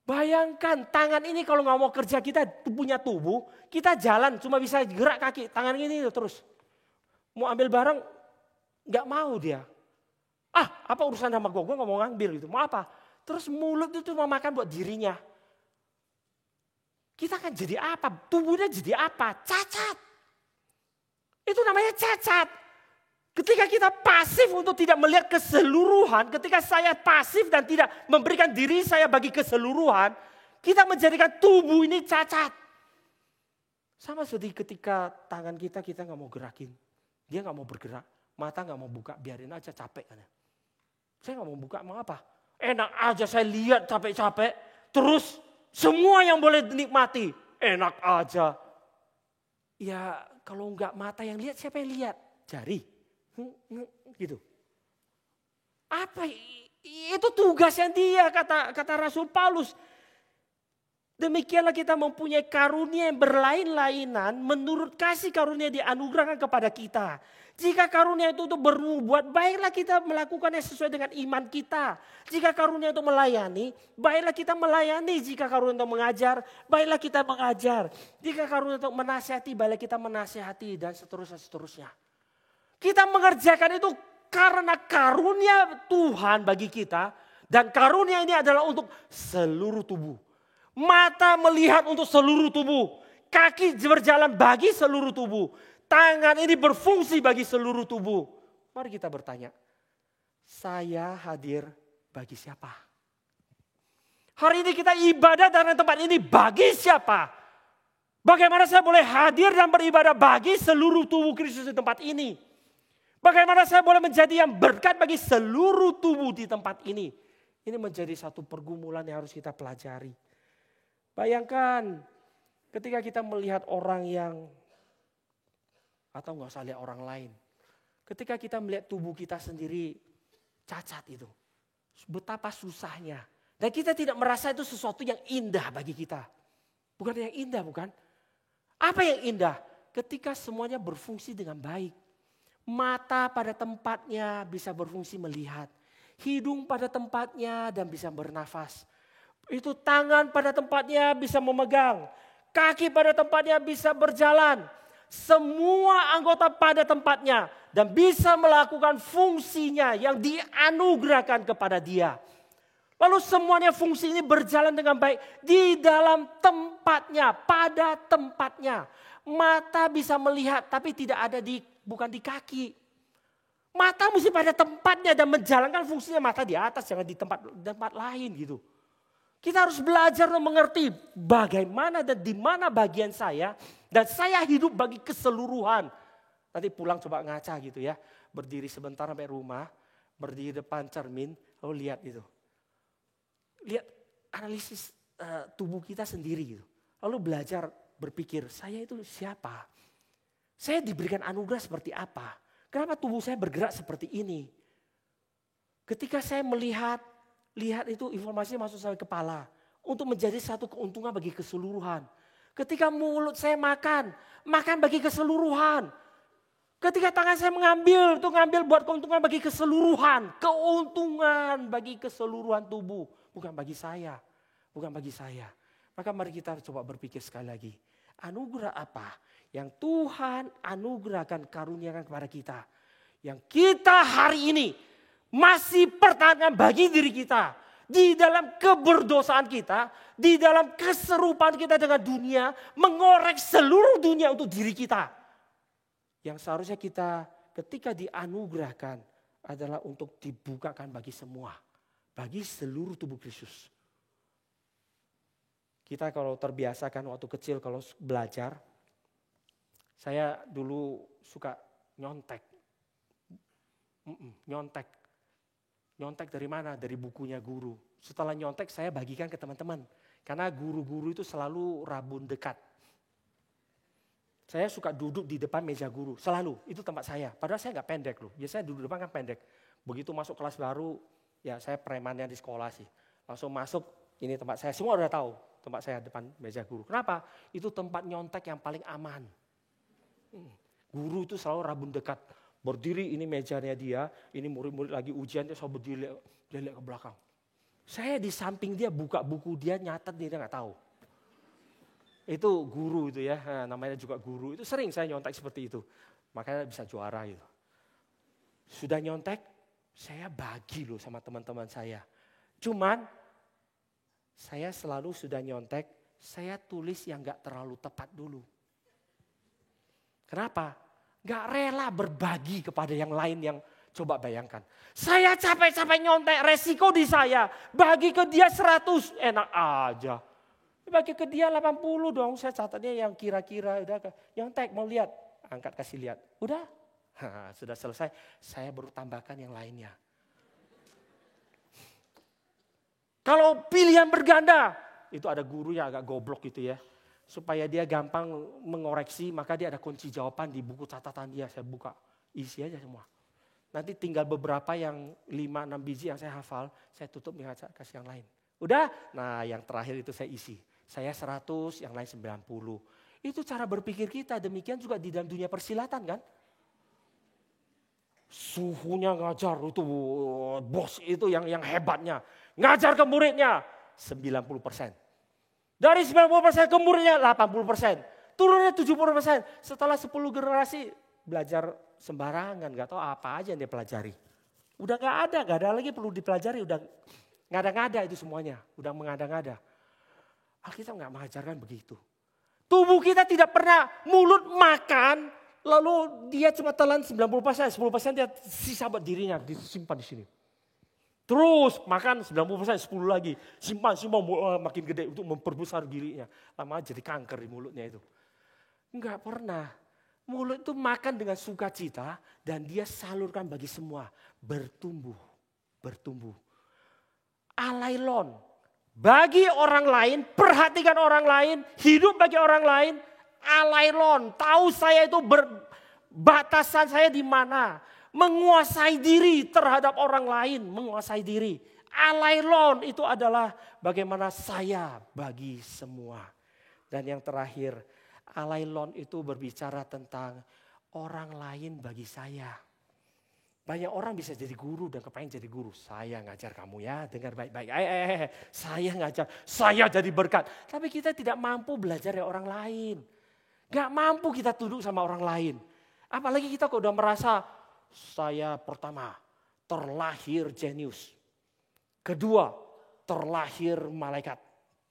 Speaker 1: Bayangkan tangan ini kalau gak mau kerja, kita punya tubuh. Kita jalan cuma bisa gerak kaki. Tangan ini terus. Mau ambil barang gak mau dia. Apa urusan sama gue gak mau ngambil gitu. Mau apa? Terus mulut itu cuma makan buat dirinya. Kita kan jadi apa? Tubuhnya jadi apa? Cacat. Itu namanya cacat. Ketika kita pasif untuk tidak melihat keseluruhan, ketika saya pasif dan tidak memberikan diri saya bagi keseluruhan, kita menjadikan tubuh ini cacat. Sama seperti ketika tangan kita gak mau gerakin. Dia gak mau bergerak, mata gak mau buka, biarin aja capek. Saya gak mau buka, mau apa? Enak aja saya lihat capek-capek, terus semua yang boleh dinikmati, enak aja. Ya kalau enggak mata yang lihat, siapa yang lihat? Jari. Gitu. Apa? Itu tugasnya dia, kata Rasul Paulus. Demikianlah kita mempunyai karunia yang berlain-lainan menurut kasih karunia dianugerahkan kepada kita. Jika karunia itu untuk bernubuat, baiklah kita melakukannya sesuai dengan iman kita. Jika karunia untuk melayani, baiklah kita melayani. Jika karunia untuk mengajar, baiklah kita mengajar. Jika karunia untuk menasihati, baiklah kita menasihati dan seterusnya. Kita mengerjakan itu karena karunia Tuhan bagi kita. Dan karunia ini adalah untuk seluruh tubuh. Mata melihat untuk seluruh tubuh. Kaki berjalan bagi seluruh tubuh. Tangan ini berfungsi bagi seluruh tubuh. Mari kita bertanya. Saya hadir bagi siapa? Hari ini kita ibadah dalam tempat ini bagi siapa? Bagaimana saya boleh hadir dan beribadah bagi seluruh tubuh Kristus di tempat ini? Bagaimana saya boleh menjadi yang berkat bagi seluruh tubuh di tempat ini? Ini menjadi satu pergumulan yang harus kita pelajari. Bayangkan ketika kita melihat orang yang, atau nggak usah lihat orang lain. Ketika kita melihat tubuh kita sendiri cacat itu. Betapa susahnya. Dan kita tidak merasa itu sesuatu yang indah bagi kita. Bukan yang indah, bukan? Apa yang indah? Ketika semuanya berfungsi dengan baik. Mata pada tempatnya bisa berfungsi melihat. Hidung pada tempatnya dan bisa bernafas. Itu tangan pada tempatnya bisa memegang. Kaki pada tempatnya bisa berjalan. Semua anggota pada tempatnya. Dan bisa melakukan fungsinya yang dianugerahkan kepada dia. Lalu semuanya fungsi ini berjalan dengan baik di dalam tempatnya, pada tempatnya. Mata bisa melihat tapi tidak ada bukan di kaki. Mata mesti pada tempatnya dan menjalankan fungsinya, mata di atas jangan di tempat lain gitu. Kita harus belajar dan mengerti bagaimana dan di mana bagian saya dan saya hidup bagi keseluruhan. Nanti pulang coba ngaca gitu ya, berdiri sebentar sampai rumah, berdiri depan cermin, lalu lihat itu. Lihat analisis tubuh kita sendiri gitu. Lalu belajar berpikir, saya itu siapa? Saya diberikan anugerah seperti apa? Kenapa tubuh saya bergerak seperti ini? Ketika saya lihat itu informasinya masuk sampai kepala. Untuk menjadi satu keuntungan bagi keseluruhan. Ketika mulut saya makan bagi keseluruhan. Ketika tangan saya ngambil buat keuntungan bagi keseluruhan. Keuntungan bagi keseluruhan tubuh. Bukan bagi saya. Bukan bagi saya. Maka mari kita coba berpikir sekali lagi. Anugerah apa yang Tuhan anugerahkan, karuniakan kepada kita. Yang kita hari ini masih pertahankan bagi diri kita. Di dalam keberdosaan kita. Di dalam keserupaan kita dengan dunia. Mengorek seluruh dunia untuk diri kita. Yang seharusnya kita ketika dianugerahkan adalah untuk dibukakan bagi semua. Bagi seluruh tubuh Kristus. Kita kalau terbiasakan waktu kecil kalau belajar. Saya dulu suka nyontek. Nyontek dari mana? Dari bukunya guru. Setelah nyontek saya bagikan ke teman-teman. Karena guru-guru itu selalu rabun dekat. Saya suka duduk di depan meja guru, selalu. Itu tempat saya. Padahal saya nggak pendek loh. Biasanya duduk depan kan pendek. Begitu masuk kelas baru, ya saya premannya di sekolah sih. Langsung masuk, ini tempat saya. Semua udah tahu tempat saya depan meja guru. Kenapa? Itu tempat nyontek yang paling aman. Guru itu selalu rabun dekat. Berdiri, ini mejanya dia, ini murid-murid lagi ujian, dia selalu berdiri, dia lihat ke belakang. Saya di samping dia buka buku dia, nyatet dia nggak tahu. Itu guru itu ya, namanya juga guru. Itu sering saya nyontek seperti itu. Makanya bisa juara gitu. Sudah nyontek, saya bagi loh sama teman-teman saya. Cuman, saya selalu sudah nyontek, saya tulis yang gak terlalu tepat dulu. Kenapa? Gak rela berbagi kepada yang lain yang coba bayangkan. Saya capek-capek nyontek, resiko di saya. Bagi ke dia 100, enak aja. Bagi ke dia 80 dong, saya catatnya yang kira-kira udah nyontek mau lihat, angkat kasih lihat. Udah, sudah selesai, saya baru tambahkan yang lainnya. Kalau pilihan berganda, itu ada guru yang agak goblok gitu ya. Supaya dia gampang mengoreksi, maka dia ada kunci jawaban di buku catatan dia, saya buka, isi aja semua. Nanti tinggal beberapa yang 5-6 biji yang saya hafal, saya tutup kasih yang lain. Udah, nah yang terakhir itu saya isi. Saya 100, yang lain 90. Itu cara berpikir kita, demikian juga di dalam dunia persilatan kan. Suhunya ngajar, itu bos itu yang hebatnya. Ngajar ke muridnya 90%. Dari 90% ke muridnya 80%. Turunnya 70%. Setelah 10 generasi belajar sembarangan, gak tahu apa aja yang dia pelajari. Udah gak ada lagi perlu dipelajari, udah ngada-ngada itu semuanya, udah mengada-ngada. Alkitab gak mengajarkan begitu. Tubuh kita tidak pernah mulut makan, lalu dia cuma telan 90%, 10% dia sisa buat dirinya, disimpan di sini. Terus makan 90%, 10 lagi. Simpan makin gede untuk memperbesar dirinya. Lama jadi kanker di mulutnya itu. Enggak pernah. Mulut itu makan dengan sukacita dan dia salurkan bagi semua. Bertumbuh. Alailon. Bagi orang lain, perhatikan orang lain, hidup bagi orang lain. Alailon. Tahu saya itu batasan saya di mana. Menguasai diri terhadap orang lain, menguasai diri. Alailon itu adalah bagaimana saya bagi semua. Dan yang terakhir, alailon itu berbicara tentang orang lain bagi saya. Banyak orang bisa jadi guru dan kepengen jadi guru. Saya ngajar kamu ya, dengar baik-baik. Saya ngajar, saya jadi berkat. Tapi kita tidak mampu belajar dari orang lain. Gak mampu kita tunduk sama orang lain. Apalagi kita kok udah merasa, saya pertama terlahir jenius. Kedua terlahir malaikat.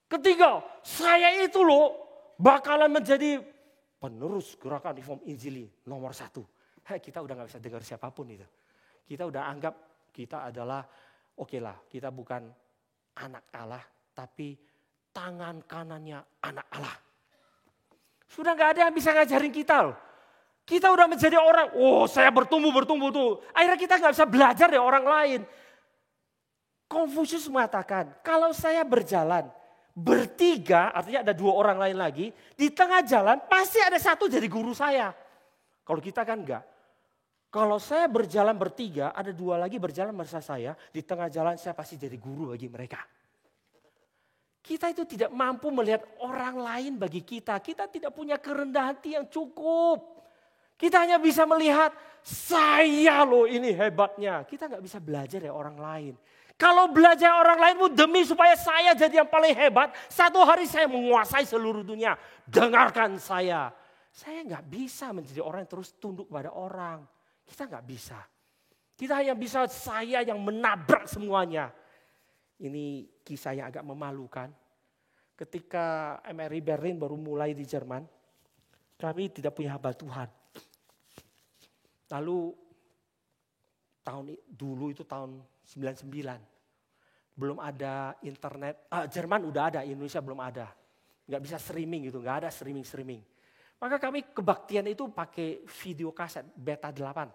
Speaker 1: Ketiga saya itu loh bakalan menjadi penerus gerakan reform Injili nomor 1. Kita udah gak bisa dengar siapapun itu. Kita udah anggap kita adalah oke lah, kita bukan anak Allah tapi tangan kanannya anak Allah. Sudah gak ada yang bisa ngajarin kita loh. Kita udah menjadi orang, saya bertumbuh tuh. Akhirnya kita gak bisa belajar dari orang lain. Konfusius mengatakan, kalau saya berjalan bertiga, artinya ada 2 orang lain lagi, di tengah jalan pasti ada satu jadi guru saya. Kalau kita kan enggak. Kalau saya berjalan bertiga, ada 2 lagi berjalan bersama saya, di tengah jalan saya pasti jadi guru bagi mereka. Kita itu tidak mampu melihat orang lain bagi kita. Kita tidak punya kerendahan hati yang cukup. Kita hanya bisa melihat, saya loh ini hebatnya. Kita gak bisa belajar dari orang lain. Kalau belajar orang lain pun demi supaya saya jadi yang paling hebat. Satu hari saya menguasai seluruh dunia. Dengarkan saya. Saya gak bisa menjadi orang yang terus tunduk pada orang. Kita gak bisa. Kita hanya bisa saya yang menabrak semuanya. Ini kisah yang agak memalukan. Ketika MRI Berlin baru mulai di Jerman. Kami tidak punya hamba Tuhan. Lalu dulu itu tahun 99. Belum ada internet. Jerman udah ada, Indonesia belum ada. Nggak bisa streaming gitu, nggak ada streaming. Maka kami kebaktian itu pakai video kaset beta 8.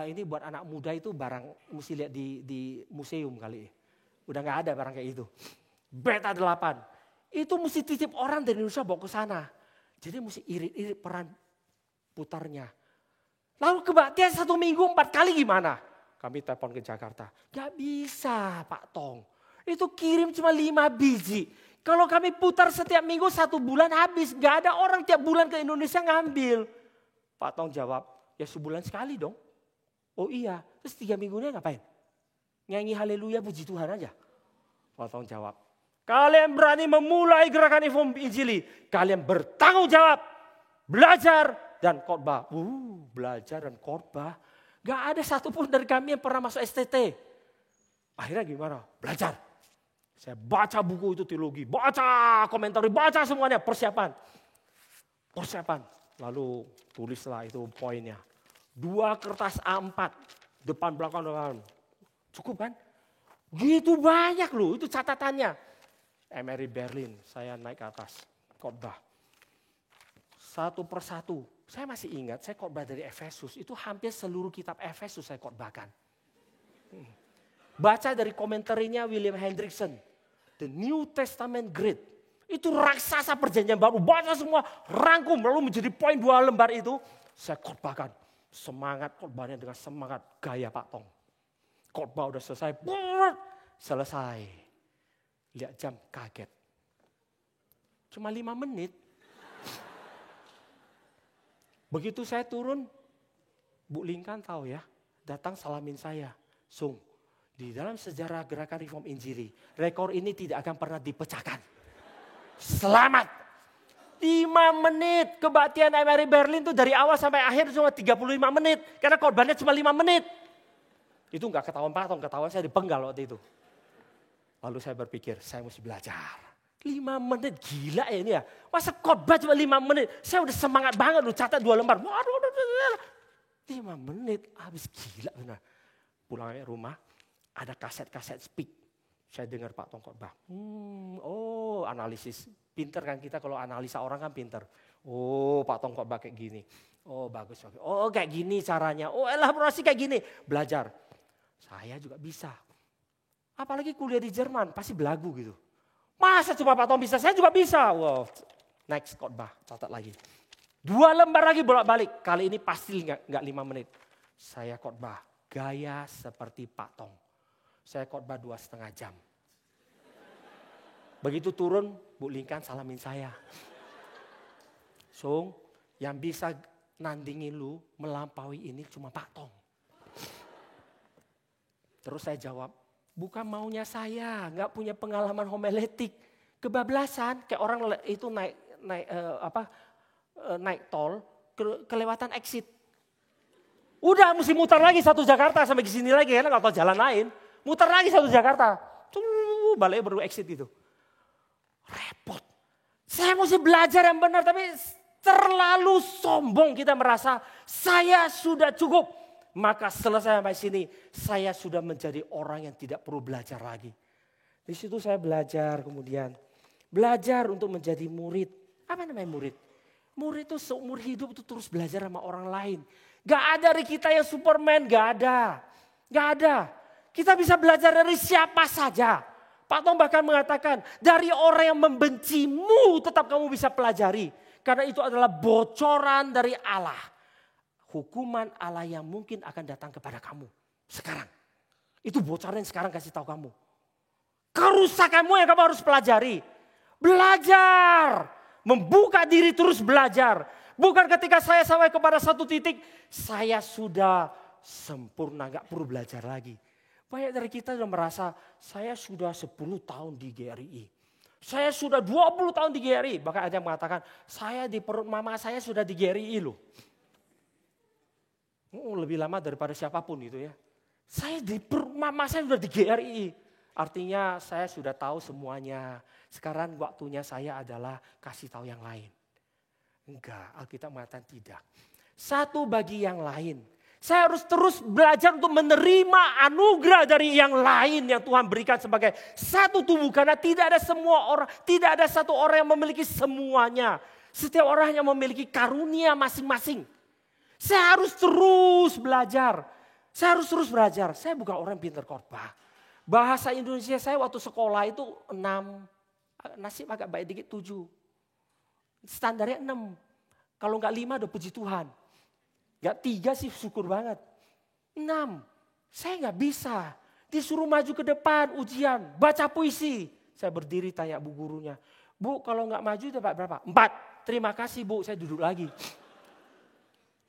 Speaker 1: Ini buat anak muda itu barang mesti lihat di museum kali. Udah nggak ada barang kayak itu. Beta 8. Itu mesti titip orang dari Indonesia bawa ke sana. Jadi mesti irit-irit peran putarnya. Lalu kebaktian 1 minggu 4 kali gimana? Kami telepon ke Jakarta. Gak bisa Pak Tong. Itu kirim cuma 5 biji. Kalau kami putar setiap minggu 1 bulan habis. Gak ada orang tiap bulan ke Indonesia ngambil. Pak Tong jawab, ya sebulan sekali dong. Oh iya, terus 3 minggunya ngapain? Nyanyi haleluya puji Tuhan aja. Pak Tong jawab, kalian berani memulai gerakan reform Injili. Kalian bertanggung jawab. Belajar dan khotbah. Belajar dan khotbah. Gak ada satupun dari kami yang pernah masuk STT. Akhirnya gimana? Belajar. Saya baca buku itu teologi. Baca komentar, baca semuanya. Persiapan. Lalu tulislah itu poinnya. 2 kertas A4. Depan belakang. Cukup kan? Gitu banyak loh itu catatannya. MRI Berlin. Saya naik ke atas. Khotbah. Satu persatu. Saya masih ingat, saya khotbah dari Efesus. Itu hampir seluruh kitab Efesus saya khotbahkan. Baca dari komentarnya William Hendrickson. The New Testament Grid. Itu raksasa perjanjian baru. Baca semua, rangkum. Lalu menjadi poin 2 lembar itu. Saya khotbahkan. Semangat khotbahnya dengan semangat gaya Pak Tong. Khotbah udah selesai. Selesai. Lihat jam, kaget. Cuma 5 menit. Begitu saya turun, Bu Lingkan tahu ya, datang salamin saya. Sung, di dalam sejarah gerakan reform Injili, rekor ini tidak akan pernah dipecahkan. Selamat. 5 menit. Kebaktian MRI Berlin tuh dari awal sampai akhir cuma 35 menit. Karena korbannya cuma 5 menit. Itu enggak ketahuan Pak Tong, ketahuan saya dipenggal waktu itu. Lalu saya berpikir, saya mesti belajar. 5 menit, gila ya ini ya. Masa khotbah cuma 5 menit. Saya udah semangat banget, lu catat 2 lembar. Waduh, 5 menit, habis gila benar. Pulangnya rumah, ada kaset-kaset speak. Saya dengar Pak Tong khotbah. Analisis. Pinter kan kita kalau analisa orang kan pinter. Oh, Pak Tong khotbah kayak gini. Oh, bagus. Oh, kayak gini caranya. Oh, elaborasi kayak gini. Belajar. Saya juga bisa. Apalagi kuliah di Jerman, pasti belagu gitu. Masa cuma Pak Tong bisa, saya juga bisa. Wow, next khotbah, catat lagi. 2 lembar lagi bolak-balik. Kali ini pasti enggak 5 menit. Saya khotbah, gaya seperti Pak Tong. Saya khotbah 2,5 jam. Begitu turun, Bu Lingkan salamin saya. Sung, yang bisa nandingin lu melampaui ini cuma Pak Tong. Terus saya jawab, bukan maunya saya, nggak punya pengalaman homiletik. Kebablasan, kayak orang itu naik tol, kelewatan exit. Udah mesti muter lagi satu Jakarta sampai ke sini lagi, karena nggak tahu jalan lain. Muter lagi satu Jakarta, balik baru exit itu. Repot. Saya mesti belajar yang benar, tapi terlalu sombong kita merasa saya sudah cukup. Maka selesai sampai sini, saya sudah menjadi orang yang tidak perlu belajar lagi. Di situ saya belajar kemudian. Belajar untuk menjadi murid. Apa namanya murid? Murid itu seumur hidup itu terus belajar sama orang lain. Gak ada dari kita yang Superman, gak ada. Gak ada. Kita bisa belajar dari siapa saja. Pak Tong bahkan mengatakan, dari orang yang membencimu tetap kamu bisa pelajari. Karena itu adalah bocoran dari Allah. Hukuman Allah yang mungkin akan datang kepada kamu sekarang. Itu bocoran yang sekarang kasih tahu kamu. Kerusakanmu yang kamu harus pelajari. Belajar. Membuka diri terus belajar. Bukan ketika saya sampai kepada satu titik, saya sudah sempurna, gak perlu belajar lagi. Banyak dari kita sudah merasa, saya sudah 10 tahun di GRI. Saya sudah 20 tahun di GRI. Bahkan ada yang mengatakan, saya di perut mama saya sudah di GRI loh. Lebih lama daripada siapapun itu ya. Saya di perut mama saya sudah di GRI. Artinya saya sudah tahu semuanya. Sekarang waktunya saya adalah kasih tahu yang lain. Enggak, Alkitab mengatakan tidak. Satu bagi yang lain. Saya harus terus belajar untuk menerima anugerah dari yang lain yang Tuhan berikan sebagai satu tubuh. Karena tidak ada semua orang, tidak ada satu orang yang memiliki semuanya. Setiap orang yang memiliki karunia masing-masing. Saya harus terus belajar. Saya harus terus belajar. Saya bukan orang yang pintar khotbah. Bahasa Indonesia saya waktu sekolah itu 6, nasib agak baik dikit 7. Standarnya 6. Kalau enggak 5 udah puji Tuhan. Enggak 3 sih syukur banget. 6. Saya enggak bisa. Disuruh maju ke depan ujian. Baca puisi. Saya berdiri tanya bu gurunya. Bu kalau enggak maju dapat berapa? 4. Terima kasih bu, saya duduk lagi.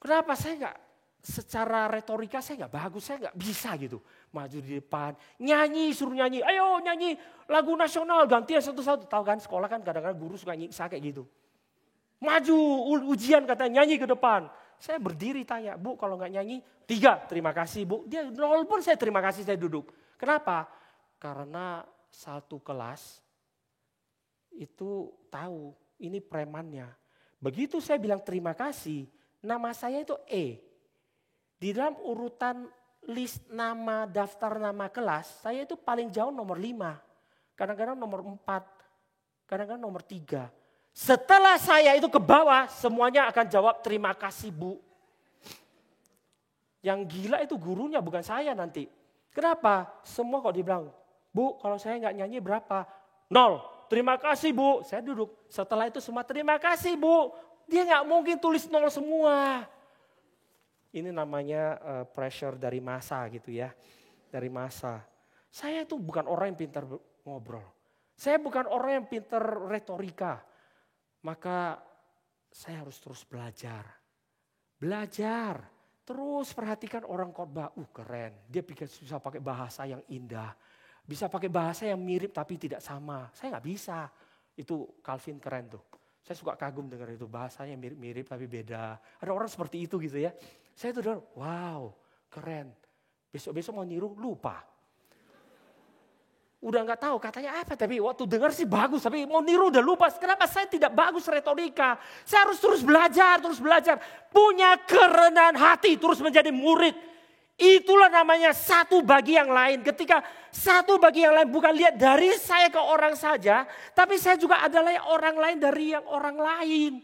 Speaker 1: Kenapa saya enggak? Secara retorika saya enggak bagus, saya enggak bisa gitu. Maju di depan, nyanyi, suruh nyanyi. Ayo nyanyi lagu nasional, gantian satu-satu. Tahu kan sekolah kan kadang-kadang guru suka nyiksa kayak gitu. Maju ujian katanya nyanyi ke depan. Saya berdiri tanya, bu kalau nggak nyanyi 3, terima kasih bu. Dia 0 pun saya terima kasih, saya duduk. Kenapa? Karena satu kelas itu tahu ini premannya. Begitu saya bilang terima kasih, nama saya itu E. Di dalam urutan list nama, daftar nama kelas, saya itu paling jauh nomor 5. Kadang-kadang nomor 4, kadang-kadang nomor 3. Setelah saya itu ke bawah, semuanya akan jawab terima kasih bu. Yang gila itu gurunya bukan saya nanti. Kenapa? Semua kok dibilang, bu kalau saya nggak nyanyi berapa? 0, terima kasih bu. Saya duduk, setelah itu semua terima kasih bu. Dia nggak mungkin tulis 0 semua. Ini namanya pressure dari massa gitu ya. Dari massa. Saya itu bukan orang yang pintar ngobrol. Saya bukan orang yang pintar retorika. Maka saya harus terus belajar. Belajar. Terus perhatikan orang khotbah. Keren. Dia bisa pakai bahasa yang indah. Bisa pakai bahasa yang mirip tapi tidak sama. Saya nggak bisa. Itu Calvin keren tuh. Saya suka kagum dengar itu, bahasanya mirip-mirip tapi beda. Ada orang seperti itu gitu ya. Saya tuh dengar, wow keren. Besok-besok mau niru, lupa. Udah gak tahu katanya apa, tapi waktu dengar sih bagus. Tapi mau niru udah lupa. Kenapa saya tidak bagus retorika? Saya harus terus belajar. Punya kerendahan hati, terus menjadi murid. Itulah namanya satu bagi yang lain. Ketika satu bagi yang lain bukan lihat dari saya ke orang saja. Tapi saya juga adalah orang lain dari yang orang lain.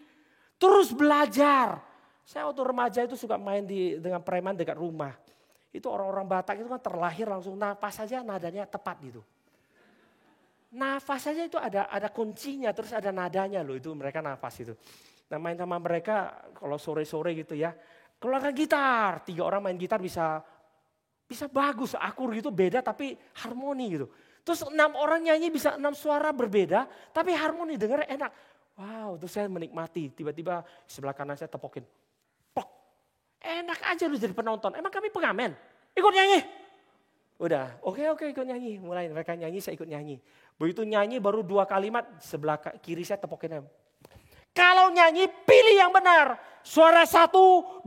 Speaker 1: Terus belajar. Saya waktu remaja itu suka main dengan preman dekat rumah. Itu orang-orang Batak itu kan terlahir langsung nafas saja nadanya tepat gitu. Nafas saja itu ada kuncinya, terus ada nadanya loh, itu mereka nafas itu. Nah main sama mereka kalau sore-sore gitu ya, keluarkan gitar, 3 orang main gitar bisa bagus, akur gitu beda tapi harmoni gitu. Terus 6 orang nyanyi bisa 6 suara berbeda tapi harmoni, dengar enak. Wow, terus saya menikmati, tiba-tiba sebelah kanan saya tepokin. Pok, enak aja lu jadi penonton, emang kami pengamen, ikut nyanyi. Udah, oke ikut nyanyi, mulai mereka nyanyi saya ikut nyanyi. Begitu nyanyi baru 2 kalimat sebelah kiri saya tepokin. Kalau nyanyi pilih yang benar. Suara 1, 2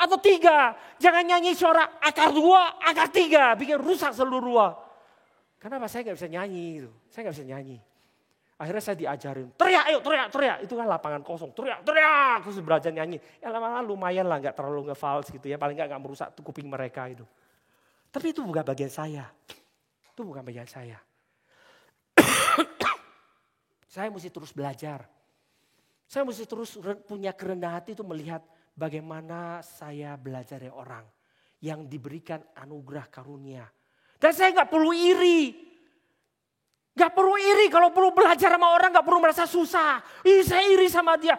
Speaker 1: atau 3. Jangan nyanyi suara akar 2, akar 3. Bikin rusak seluruh. Kenapa saya gak bisa nyanyi gitu. Saya gak bisa nyanyi. Akhirnya saya diajarin. Teriak, ayo teriak. Itu kan lapangan kosong. Teriak. Terus belajar nyanyi. Ya lama-lama lumayan lah gak terlalu nge-fals gitu ya. Paling gak merusak kuping mereka itu. Tapi itu bukan bagian saya. Itu bukan bagian saya. Saya mesti terus belajar. Saya mesti terus punya kerendahan hati itu melihat bagaimana saya belajar dari orang yang diberikan anugerah karunia. Dan saya gak perlu iri. Gak perlu iri kalau perlu belajar sama orang, gak perlu merasa susah. Saya iri sama dia.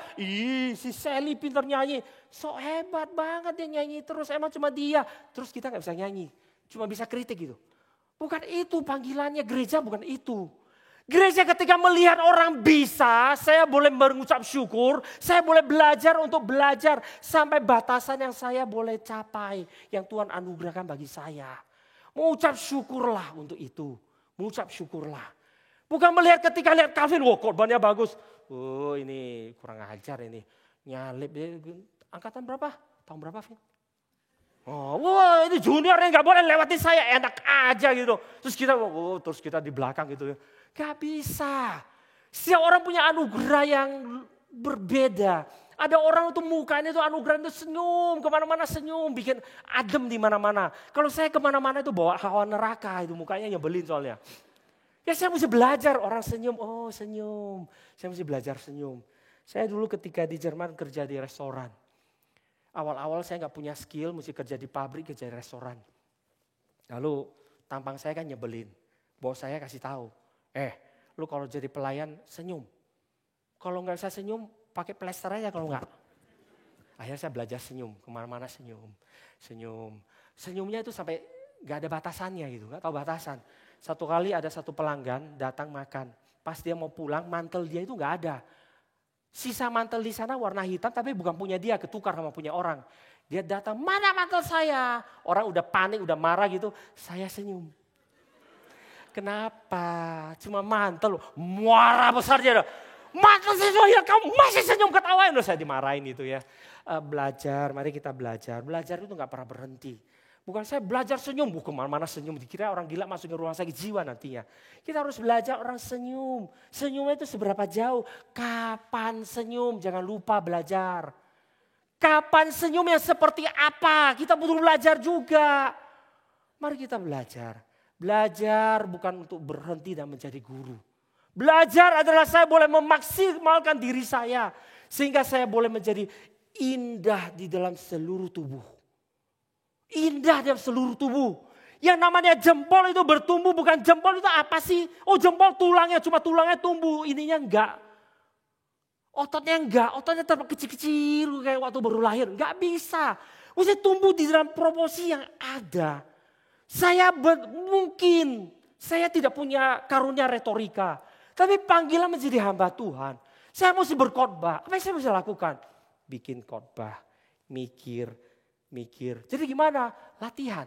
Speaker 1: Si Sally pintar nyanyi. So hebat banget dia nyanyi terus, emang cuma dia. Terus kita gak bisa nyanyi, cuma bisa kritik gitu. Bukan itu panggilannya gereja, bukan itu. Gereja ketika melihat orang bisa, saya boleh mengucap syukur, saya boleh belajar untuk belajar sampai batasan yang saya boleh capai, yang Tuhan anugerahkan bagi saya. Mengucap syukurlah untuk itu, mengucap syukurlah. Bukan melihat ketika lihat Calvin, wah korbannya bagus. Oh ini kurang ajar ini, nyalip. Angkatan berapa? Tahun berapa Vin? Oh, wah ini junior yang gak boleh lewatin saya, enak aja gitu. Terus kita di belakang gitu. Gak bisa. Setiap orang punya anugerah yang berbeda. Ada orang itu mukanya itu anugerah itu senyum, kemana-mana senyum, bikin adem di mana-mana. Kalau saya kemana-mana itu bawa hawa neraka, itu mukanya nyebelin soalnya. Ya saya mesti belajar orang senyum, oh senyum. Saya mesti belajar senyum. Saya dulu ketika di Jerman kerja di restoran. Awal-awal saya gak punya skill, mesti kerja di pabrik, kerja di restoran. Lalu tampang saya kan nyebelin. Bos saya kasih tahu. Lu kalau jadi pelayan senyum. Kalau nggak bisa senyum, pakai plester aja kalau nggak. Akhirnya saya belajar senyum, kemana-mana senyum. Senyumnya itu sampai nggak ada batasannya gitu, nggak tahu batasan. Satu kali ada satu pelanggan datang makan. Pas dia mau pulang, mantel dia itu nggak ada. Sisa mantel di sana warna hitam tapi bukan punya dia, ketukar sama punya orang. Dia datang, mana mantel saya? Orang udah panik, udah marah gitu, saya senyum. Kenapa? Cuma mantel loh. Muara besar dia. Mantel sesuai kamu masih senyum ketawain. Loh saya dimarahin itu ya. Belajar, mari kita belajar. Belajar itu gak pernah berhenti. Bukan saya belajar senyum. Kemana-mana senyum. Dikira orang gila masuk ke rumah sakit jiwa nantinya. Kita harus belajar orang senyum. Senyumnya itu seberapa jauh. Kapan senyum? Jangan lupa belajar. Kapan senyum yang seperti apa? Kita butuh belajar juga. Mari kita belajar. Belajar bukan untuk berhenti dan menjadi guru. Belajar adalah saya boleh memaksimalkan diri saya. Sehingga saya boleh menjadi indah di dalam seluruh tubuh. Indah dalam seluruh tubuh. Yang namanya jempol itu bertumbuh, bukan jempol itu apa sih? Oh jempol tulangnya, cuma tulangnya tumbuh. Ininya enggak. Ototnya terlalu kecil-kecil kayak waktu baru lahir. Enggak bisa. Mesti tumbuh di dalam proporsi yang ada. Mungkin saya tidak punya karunia retorika. Tapi panggilan menjadi hamba Tuhan. Saya mesti berkhotbah. Apa yang saya mesti lakukan? Bikin khotbah. Mikir. Jadi gimana? Latihan.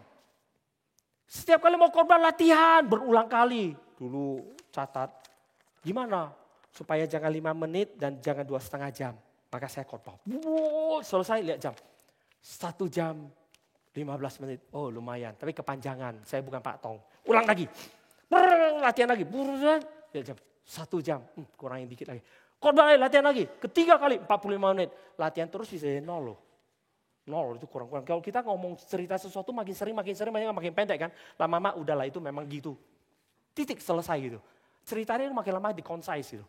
Speaker 1: Setiap kali mau khotbah latihan. Berulang kali. Dulu catat. Gimana? supaya jangan 5 menit dan jangan 2,5 jam. Maka saya khotbah. Selesai lihat jam. 1 jam 15 menit. Oh lumayan, tapi kepanjangan. Saya bukan Pak Tong. Ulang lagi. Latihan lagi. Lihat jam. 1 jam. Kurangin dikit lagi. Khotbah latihan lagi. Ketiga kali 45 menit. Latihan terus bisa 0 loh. 0 itu kurang-kurang. Kalau kita ngomong cerita sesuatu makin sering makin pendek kan. Lama-lama udahlah itu memang gitu. Titik selesai gitu. Ceritanya makin lama di-concise gitu.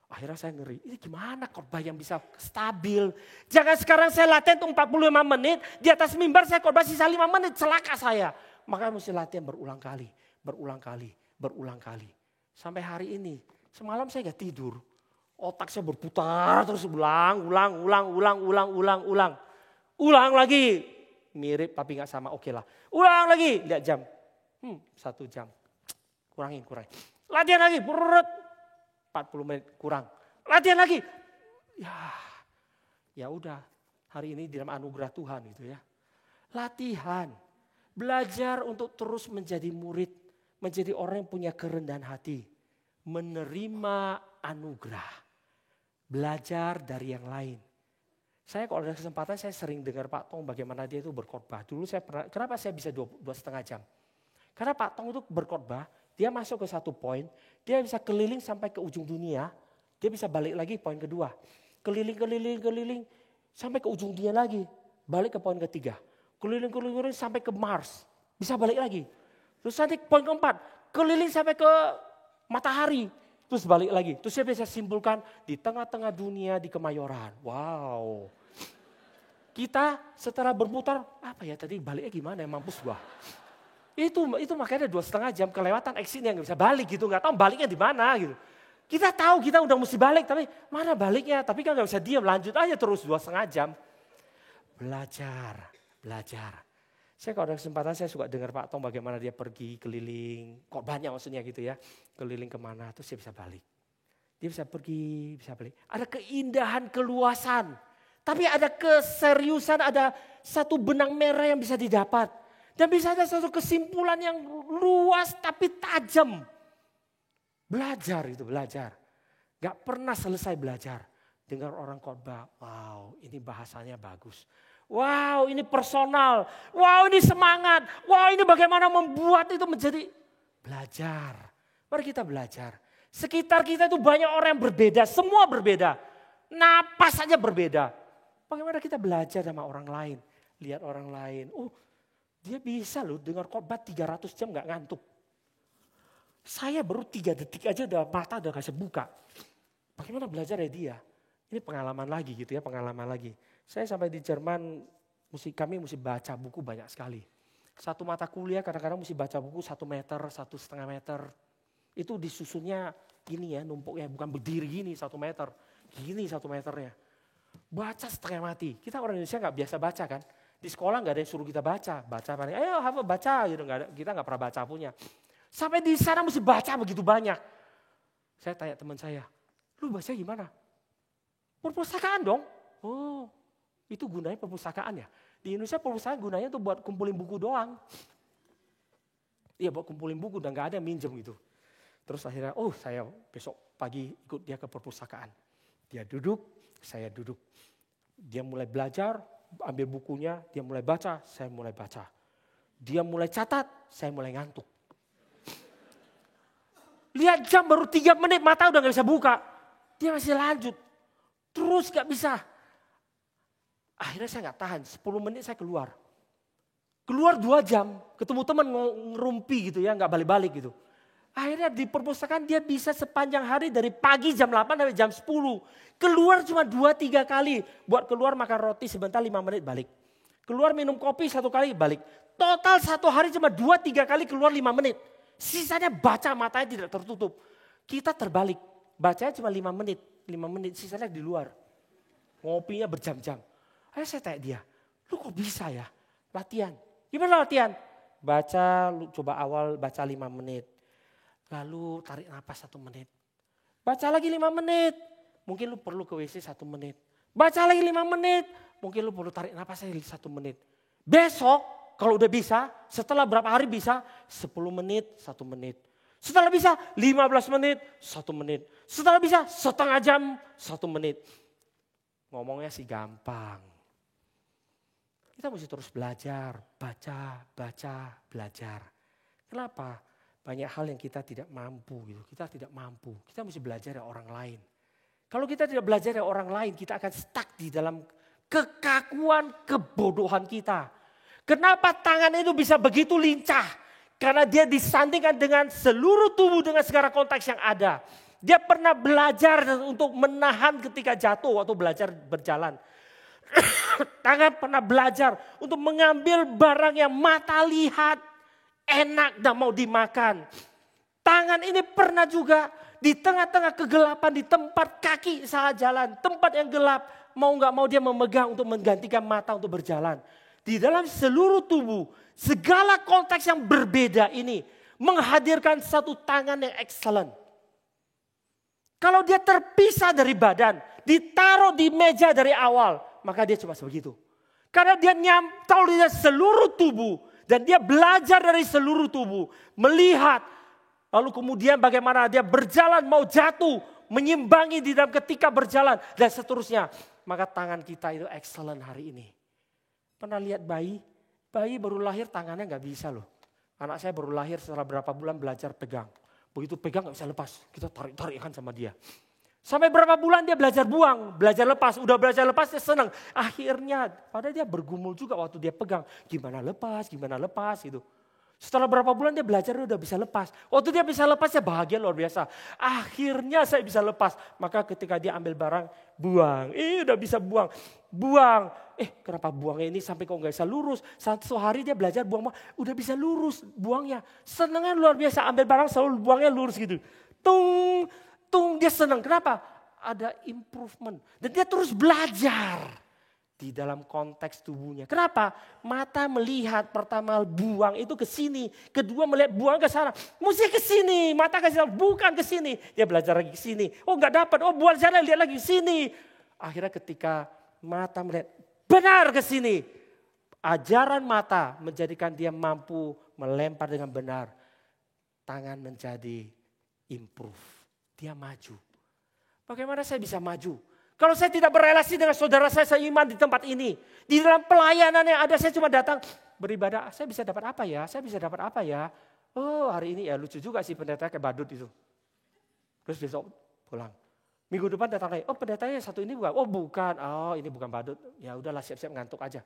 Speaker 1: Akhirnya saya ngeri, ini gimana khotbah yang bisa stabil. Jangan sekarang saya latihan tuh 45 menit, di atas mimbar saya khotbah sisa 5 menit, celaka saya. Makanya mesti latihan berulang kali. Sampai hari ini, semalam saya gak tidur. Otak saya berputar terus ulang lagi. Mirip tapi gak sama, oke lah. Ulang lagi, lihat jam. 1 jam, kurangin. Latihan lagi, 40 menit kurang. Latihan lagi. Ya udah, hari ini dalam anugerah Tuhan gitu ya. Latihan, belajar untuk terus menjadi murid, menjadi orang yang punya kerendahan hati, menerima anugerah, belajar dari yang lain. Saya kalau ada kesempatan saya sering dengar Pak Tong bagaimana dia itu berkhotbah. Dulu saya pernah, kenapa saya bisa 2,5 jam? Karena Pak Tong itu berkhotbah, dia masuk ke satu poin, dia bisa keliling sampai ke ujung dunia, dia bisa balik lagi poin kedua. Keliling, sampai ke ujung dunia lagi, balik ke poin ketiga. Keliling sampai ke Mars, bisa balik lagi. Terus nanti poin keempat, keliling sampai ke matahari, terus balik lagi. Terus saya bisa simpulkan di tengah-tengah dunia di Kemayoran. Wow. Kita setelah berputar, apa ya tadi baliknya gimana ya, mampus gua. Itu makanya 2,5 jam kelewatan exitnya nggak bisa balik gitu, nggak tahu baliknya di mana gitu. Kita tahu kita udah mesti balik tapi mana baliknya, tapi kan nggak bisa diam, lanjut aja terus 2,5 jam. Belajar. Saya kalau ada kesempatan saya suka dengar Pak Tong bagaimana dia pergi keliling, kok banyak maksudnya gitu ya, keliling kemana terus dia bisa balik. Dia bisa pergi, bisa balik. Ada keindahan, keluasan, tapi ada keseriusan, ada satu benang merah yang bisa didapat. Dan bisa ada suatu kesimpulan yang luas tapi tajam. Belajar. Gak pernah selesai belajar. Dengar orang khotbah, wow ini bahasanya bagus. Wow ini personal, wow ini semangat. Wow ini bagaimana membuat itu menjadi belajar. Mari kita belajar. Sekitar kita itu banyak orang yang berbeda, semua berbeda. Napas saja berbeda. Bagaimana kita belajar sama orang lain. Lihat orang lain, dia bisa loh dengar khotbah 300 jam gak ngantuk. Saya baru 3 detik aja udah mata udah kasih buka. Bagaimana belajar ya dia? Ini pengalaman lagi gitu ya, pengalaman lagi. Saya sampai di Jerman, kami mesti baca buku banyak sekali. Satu mata kuliah kadang-kadang mesti baca buku 1 meter, 1,5 meter. Itu disusunnya gini ya, numpuknya bukan berdiri gini 1 meter. Gini 1 meternya. Baca setengah mati. Kita orang Indonesia gak biasa baca kan. Di sekolah nggak ada yang suruh kita baca paling, ayo baca gitu, kita nggak pernah baca punya. Sampai di sana mesti baca begitu banyak. Saya tanya teman saya, lu baca gimana? Perpustakaan dong. Oh, itu gunanya perpustakaan ya. Di Indonesia perpustakaan gunanya tuh buat kumpulin buku doang. Iya buat kumpulin buku dan nggak ada yang minjem gitu. Terus akhirnya, saya besok pagi ikut dia ke perpustakaan. Dia duduk, saya duduk. Dia mulai belajar. Ambil bukunya, dia mulai baca, saya mulai baca. Dia mulai catat, saya mulai ngantuk. Lihat jam baru 3 menit, mata udah gak bisa buka. Dia masih lanjut, terus gak bisa. Akhirnya saya gak tahan, 10 menit saya keluar. Keluar 2 jam, ketemu teman ngerumpi gitu ya, gak balik-balik gitu. Akhirnya di perpustakaan dia bisa sepanjang hari dari pagi jam 8 sampai jam 10. Keluar cuma 2-3 kali. Buat keluar makan roti sebentar 5 menit balik. Keluar minum kopi 1 kali balik. Total 1 hari cuma 2-3 kali keluar 5 menit. Sisanya baca, matanya tidak tertutup. Kita terbalik. Bacanya cuma 5 menit. 5 menit sisanya di luar. Ngopinya berjam-jam. Akhirnya saya tanya dia, lu kok bisa ya latihan? Gimana latihan? Baca, lu coba awal baca 5 menit. Lalu tarik napas 1 menit. Baca lagi 5 menit. Mungkin lu perlu ke WC 1 menit. Baca lagi 5 menit. Mungkin lu perlu tarik napas lagi 1 menit. Besok kalau udah bisa, setelah berapa hari bisa, 10 menit, 1 menit. Setelah bisa 15 menit, 1 menit. Setelah bisa setengah jam, 1 menit. Ngomongnya sih gampang. Kita mesti terus belajar, baca, belajar. Kenapa? Banyak hal yang kita tidak mampu gitu. Kita tidak mampu. Kita mesti belajar dari orang lain. Kalau kita tidak belajar dari orang lain, kita akan stuck di dalam kekakuan, kebodohan kita. Kenapa tangan itu bisa begitu lincah? Karena dia disandingkan dengan seluruh tubuh dengan segala konteks yang ada. Dia pernah belajar untuk menahan ketika jatuh waktu belajar berjalan. Tangan pernah belajar untuk mengambil barang yang mata lihat, enak dan mau dimakan. Tangan ini pernah juga di tengah-tengah kegelapan, di tempat kaki saat jalan, tempat yang gelap, mau nggak mau dia memegang untuk menggantikan mata untuk berjalan. Di dalam seluruh tubuh, segala konteks yang berbeda ini menghadirkan satu tangan yang excellent. Kalau dia terpisah dari badan, ditaruh di meja dari awal, maka dia cuma sebegitu. Karena dia nyantol di seluruh tubuh dan dia belajar dari seluruh tubuh, melihat, lalu kemudian bagaimana dia berjalan mau jatuh, menyimbangi di dalam ketika berjalan dan seterusnya. Maka tangan kita itu excellent hari ini. Pernah lihat bayi? Bayi baru lahir tangannya nggak bisa loh. Anak saya baru lahir setelah berapa bulan belajar pegang. Begitu pegang nggak bisa lepas, kita tarik-tarikan sama dia. Sampai berapa bulan dia belajar buang, belajar lepas. Udah belajar lepas dia senang. Akhirnya padahal dia bergumul juga waktu dia pegang. Gimana lepas gitu. Setelah berapa bulan dia belajar udah bisa lepas. Waktu dia bisa lepas dia bahagia luar biasa. Akhirnya saya bisa lepas. Maka ketika dia ambil barang, buang. Udah bisa buang. Buang. Kenapa buangnya ini sampai kok gak bisa lurus. Satu hari dia belajar buang, udah bisa lurus buangnya. Senangnya luar biasa, ambil barang selalu buangnya lurus gitu. Tung, dia senang. Kenapa? Ada improvement. Dan dia terus belajar. Di dalam konteks tubuhnya. Kenapa? Mata melihat pertama buang itu ke sini. Kedua melihat buang ke sana. Mesti ke sini. Mata ke sana. Bukan ke sini. Dia belajar lagi ke sini. Oh enggak dapat. Oh buang sana lihat lagi ke sini. Akhirnya ketika mata melihat benar ke sini. Ajaran mata menjadikan dia mampu melempar dengan benar. Tangan menjadi improve. Dia maju. Bagaimana saya bisa maju? Kalau saya tidak berelasi dengan saudara saya seiman di tempat ini. Di dalam pelayanan yang ada saya cuma datang beribadah. Saya bisa dapat apa ya? Saya bisa dapat apa ya? Oh hari ini ya lucu juga sih pendeta kayak badut itu. Terus besok pulang. Minggu depan datang lagi. Oh pendetanya satu ini bukan. Oh bukan. Oh ini bukan badut. Ya udahlah siap-siap ngantuk aja.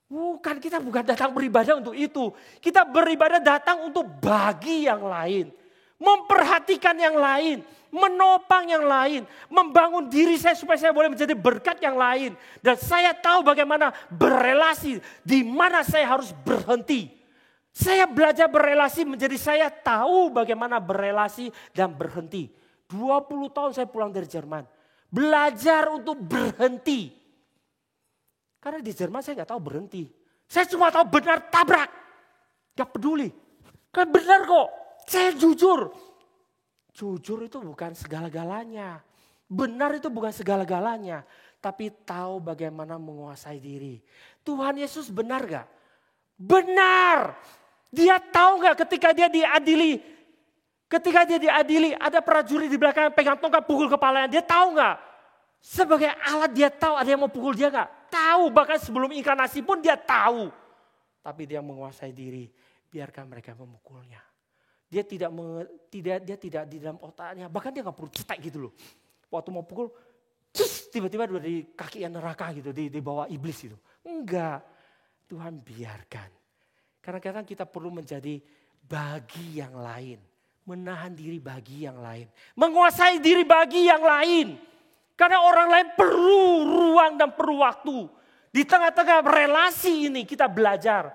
Speaker 1: Bukan, kita bukan datang beribadah untuk itu. Kita beribadah datang untuk bagi yang lain. Memperhatikan yang lain, menopang yang lain, membangun diri saya supaya saya boleh menjadi berkat yang lain. Dan saya tahu bagaimana berelasi, di mana saya harus berhenti. Saya belajar berelasi menjadi saya tahu bagaimana berelasi dan berhenti. 20 tahun saya pulang dari Jerman, belajar untuk berhenti. Karena di Jerman saya nggak tahu berhenti. Saya cuma tahu benar tabrak, gak peduli. Kan benar kok. Saya jujur. Jujur itu bukan segala-galanya. Benar itu bukan segala-galanya. Tapi tahu bagaimana menguasai diri. Tuhan Yesus benar gak? Benar. Dia tahu gak ketika dia diadili. Ketika dia diadili ada prajurit di belakang pegang tongkat pukul kepalanya. Dia tahu gak? Sebagai alat dia tahu ada yang mau pukul dia gak? Tahu. Bahkan sebelum inkarnasi pun dia tahu. Tapi dia menguasai diri. Biarkan mereka memukulnya. Dia tidak di dalam otaknya, bahkan dia nggak perlu cetek gitu loh. Waktu mau pukul, tiba-tiba udah di kaki yang neraka gitu, di bawah iblis gitu. Enggak, Tuhan biarkan. Karena kadang kita perlu menjadi bagi yang lain, menahan diri bagi yang lain, menguasai diri bagi yang lain. Karena orang lain perlu ruang dan perlu waktu. Di tengah-tengah relasi ini kita belajar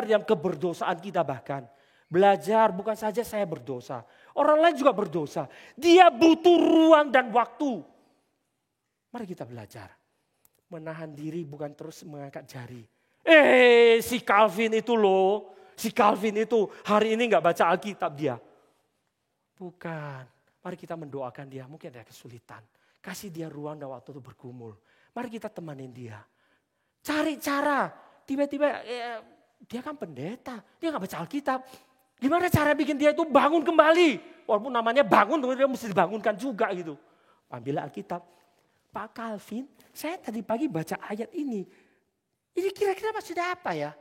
Speaker 1: yang keberdosaan kita bahkan. Belajar bukan saja saya berdosa. Orang lain juga berdosa. Dia butuh ruang dan waktu. Mari kita belajar. Menahan diri bukan terus mengangkat jari. Si Calvin itu loh. Si Calvin itu hari ini gak baca Alkitab dia. Bukan. Mari kita mendoakan dia. Mungkin ada kesulitan. Kasih dia ruang dan waktu untuk bergumul. Mari kita temanin dia. Cari cara. Tiba-tiba dia kan pendeta. Dia gak baca Alkitab. Gimana cara bikin dia itu bangun kembali? Walaupun namanya bangun, dia mesti dibangunkan juga gitu. Ambil Alkitab. Pak Calvin, saya tadi pagi baca ayat ini. Ini kira-kira maksudnya apa ya?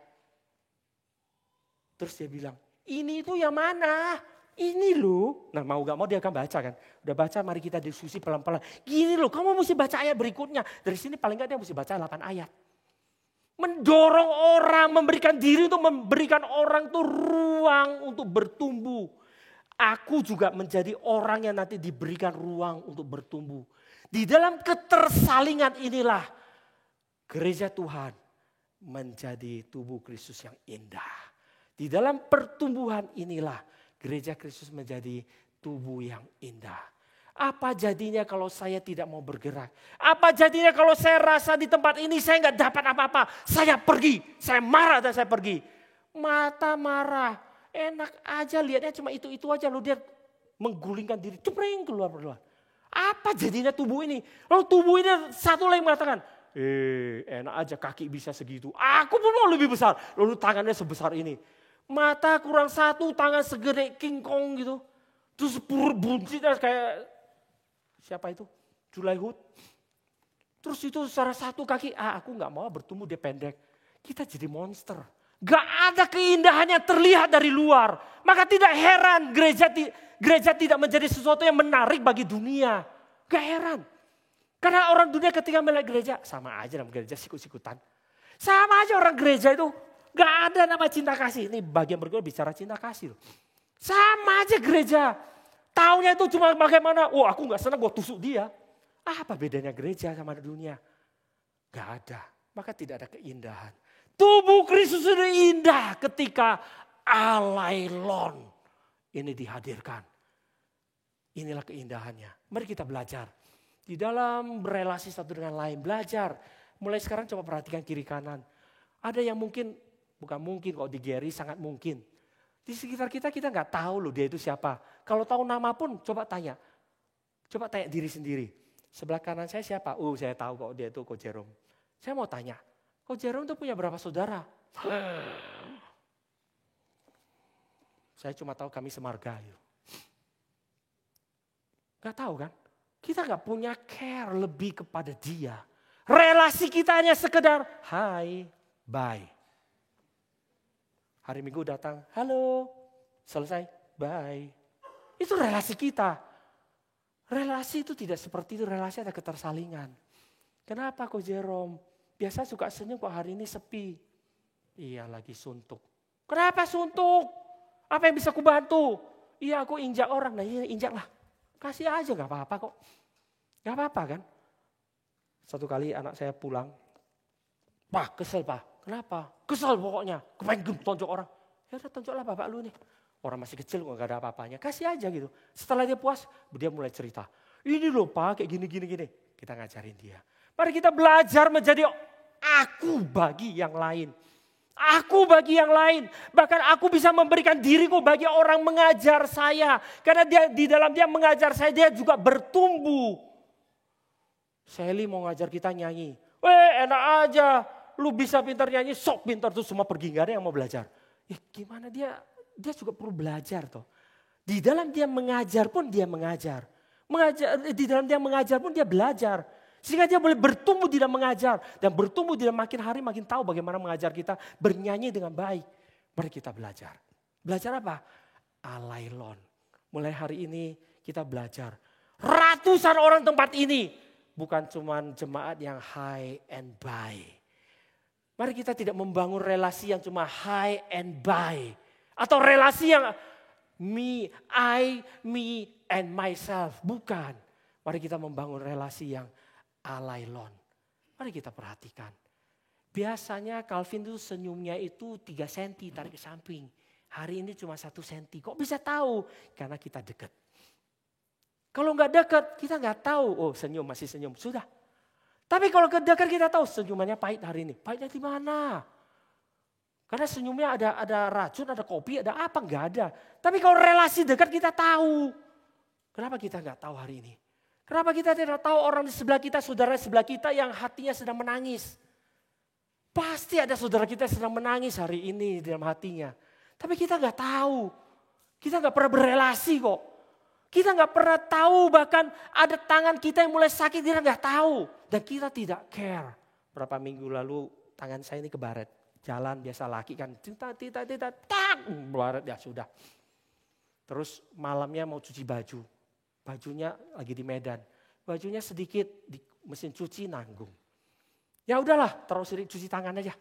Speaker 1: Terus dia bilang, ini itu yang mana? Ini loh. Nah mau gak mau dia akan baca kan. Udah baca, mari kita diskusi pelan-pelan. Gini loh, kamu mesti baca ayat berikutnya. Dari sini paling gak dia mesti baca 8 ayat. Mendorong orang, memberikan diri untuk memberikan orang tuh ruang untuk bertumbuh. Aku juga menjadi orang yang nanti diberikan ruang untuk bertumbuh. Di dalam ketersalingan inilah gereja Tuhan menjadi tubuh Kristus yang indah. Di dalam pertumbuhan inilah gereja Kristus menjadi tubuh yang indah. Apa jadinya kalau saya tidak mau bergerak? Apa jadinya kalau saya rasa di tempat ini saya nggak dapat apa-apa? Saya pergi, saya marah dan saya pergi. Mata marah, enak aja lihatnya cuma itu aja. Lalu dia menggulingkan diri, cepreng keluar. Apa jadinya tubuh ini? Lalu tubuh ini satu lagi mengatakan, enak aja kaki bisa segitu. Aku pun mau lebih besar. Lalu tangannya sebesar ini. Mata kurang satu, tangan segede King Kong gitu. Terus buncitnya kayak siapa itu? Julaihud. Terus itu secara satu kaki, aku gak mau bertumbuh dia pendek. Kita jadi monster. Gak ada keindahan yang terlihat dari luar. Maka tidak heran gereja tidak menjadi sesuatu yang menarik bagi dunia. Gak heran. Karena orang dunia ketika melihat gereja, sama aja dalam gereja sikut-sikutan. Sama aja orang gereja itu gak ada nama cinta kasih. Ini bagian berikutnya bicara cinta kasih. Sama aja gereja. Taunya itu cuma bagaimana, aku gak senang gue tusuk dia. Apa bedanya gereja sama dunia? Gak ada, maka tidak ada keindahan. Tubuh Kristus itu indah ketika alailon ini dihadirkan. Inilah keindahannya. Mari kita belajar. Di dalam berelasi satu dengan lain, belajar. Mulai sekarang coba perhatikan kiri kanan. Ada yang mungkin, bukan mungkin kok di Gary sangat mungkin. Di sekitar kita nggak tahu loh dia itu siapa. Kalau tahu nama pun coba tanya. Coba tanya diri sendiri. Sebelah kanan saya siapa? Saya tahu kok dia itu Ko Jerome. Saya mau tanya, Ko Jerome itu punya berapa saudara? Saya cuma tahu kami semarga. Gak tahu kan? Kita gak punya care lebih kepada dia. Relasi kita hanya sekedar hai, bye. Hari Minggu datang, halo, selesai, bye. Itu relasi kita. Relasi itu tidak seperti itu, relasi ada ketersalingan. Kenapa Ko Jerome? Biasa suka senyum kok hari ini sepi. Iya lagi suntuk. Kenapa suntuk? Apa yang bisa aku bantu? Iya aku injak orang, nah iya injaklah. Kasih aja gak apa-apa kok. Gak apa-apa kan? Satu kali anak saya pulang, Pak kesel Pak. Kenapa? Kesal pokoknya. Kepengen tonjok orang. Ya udah tonjoklah bapak lu nih. Orang masih kecil kok gak ada apa-apanya. Kasih aja gitu. Setelah dia puas, dia mulai cerita. Ini loh Pak kayak gini. Kita ngajarin dia. Mari kita belajar menjadi aku bagi yang lain. Aku bagi yang lain. Bahkan aku bisa memberikan diriku bagi orang mengajar saya. Karena dia di dalam dia mengajar saya, dia juga bertumbuh. Sally mau ngajar kita nyanyi. Enak aja. Lu bisa pintar nyanyi, sok pintar tuh semua pergi, gak ada yang mau belajar. Ya gimana dia juga perlu belajar toh. Di dalam dia mengajar pun dia mengajar. Di dalam dia mengajar pun dia belajar. Sehingga dia boleh bertumbuh di dalam mengajar. Dan bertumbuh di dalam makin hari makin tahu bagaimana mengajar kita bernyanyi dengan baik. Mari kita belajar. Belajar apa? Alailon. Mulai hari ini kita belajar. Ratusan orang tempat ini. Bukan cuma jemaat yang high and by. Mari kita tidak membangun relasi yang cuma high and by. Atau relasi yang me, I, me, and myself. Bukan. Mari kita membangun relasi yang alailon. Mari kita perhatikan. Biasanya Calvin itu senyumnya itu 3 cm tarik ke samping. Hari ini cuma 1 cm. Kok bisa tahu? Karena kita dekat. Kalau nggak dekat, kita nggak tahu. Oh senyum, masih senyum. Sudah. Tapi kalau dekat kita tahu senyumannya pahit hari ini. Pahitnya di mana? Karena senyumnya ada racun, ada kopi, ada apa? Nggak ada. Tapi kalau relasi dekat kita tahu. Kenapa kita nggak tahu hari ini? Kenapa kita tidak tahu orang di sebelah kita, saudara di sebelah kita yang hatinya sedang menangis? Pasti ada saudara kita yang sedang menangis hari ini di dalam hatinya. Tapi kita nggak tahu. Kita nggak pernah berelasi kok. Kita nggak pernah tahu, bahkan ada tangan kita yang mulai sakit, kita nggak tahu. Dan kita tidak care. Berapa minggu lalu tangan saya ini kebaret. Jalan biasa laki kan, tak, baret ya sudah. Terus malamnya mau cuci baju. Bajunya lagi di Medan. Bajunya sedikit di mesin cuci nanggung. Ya udahlah, terus cuci tangan aja.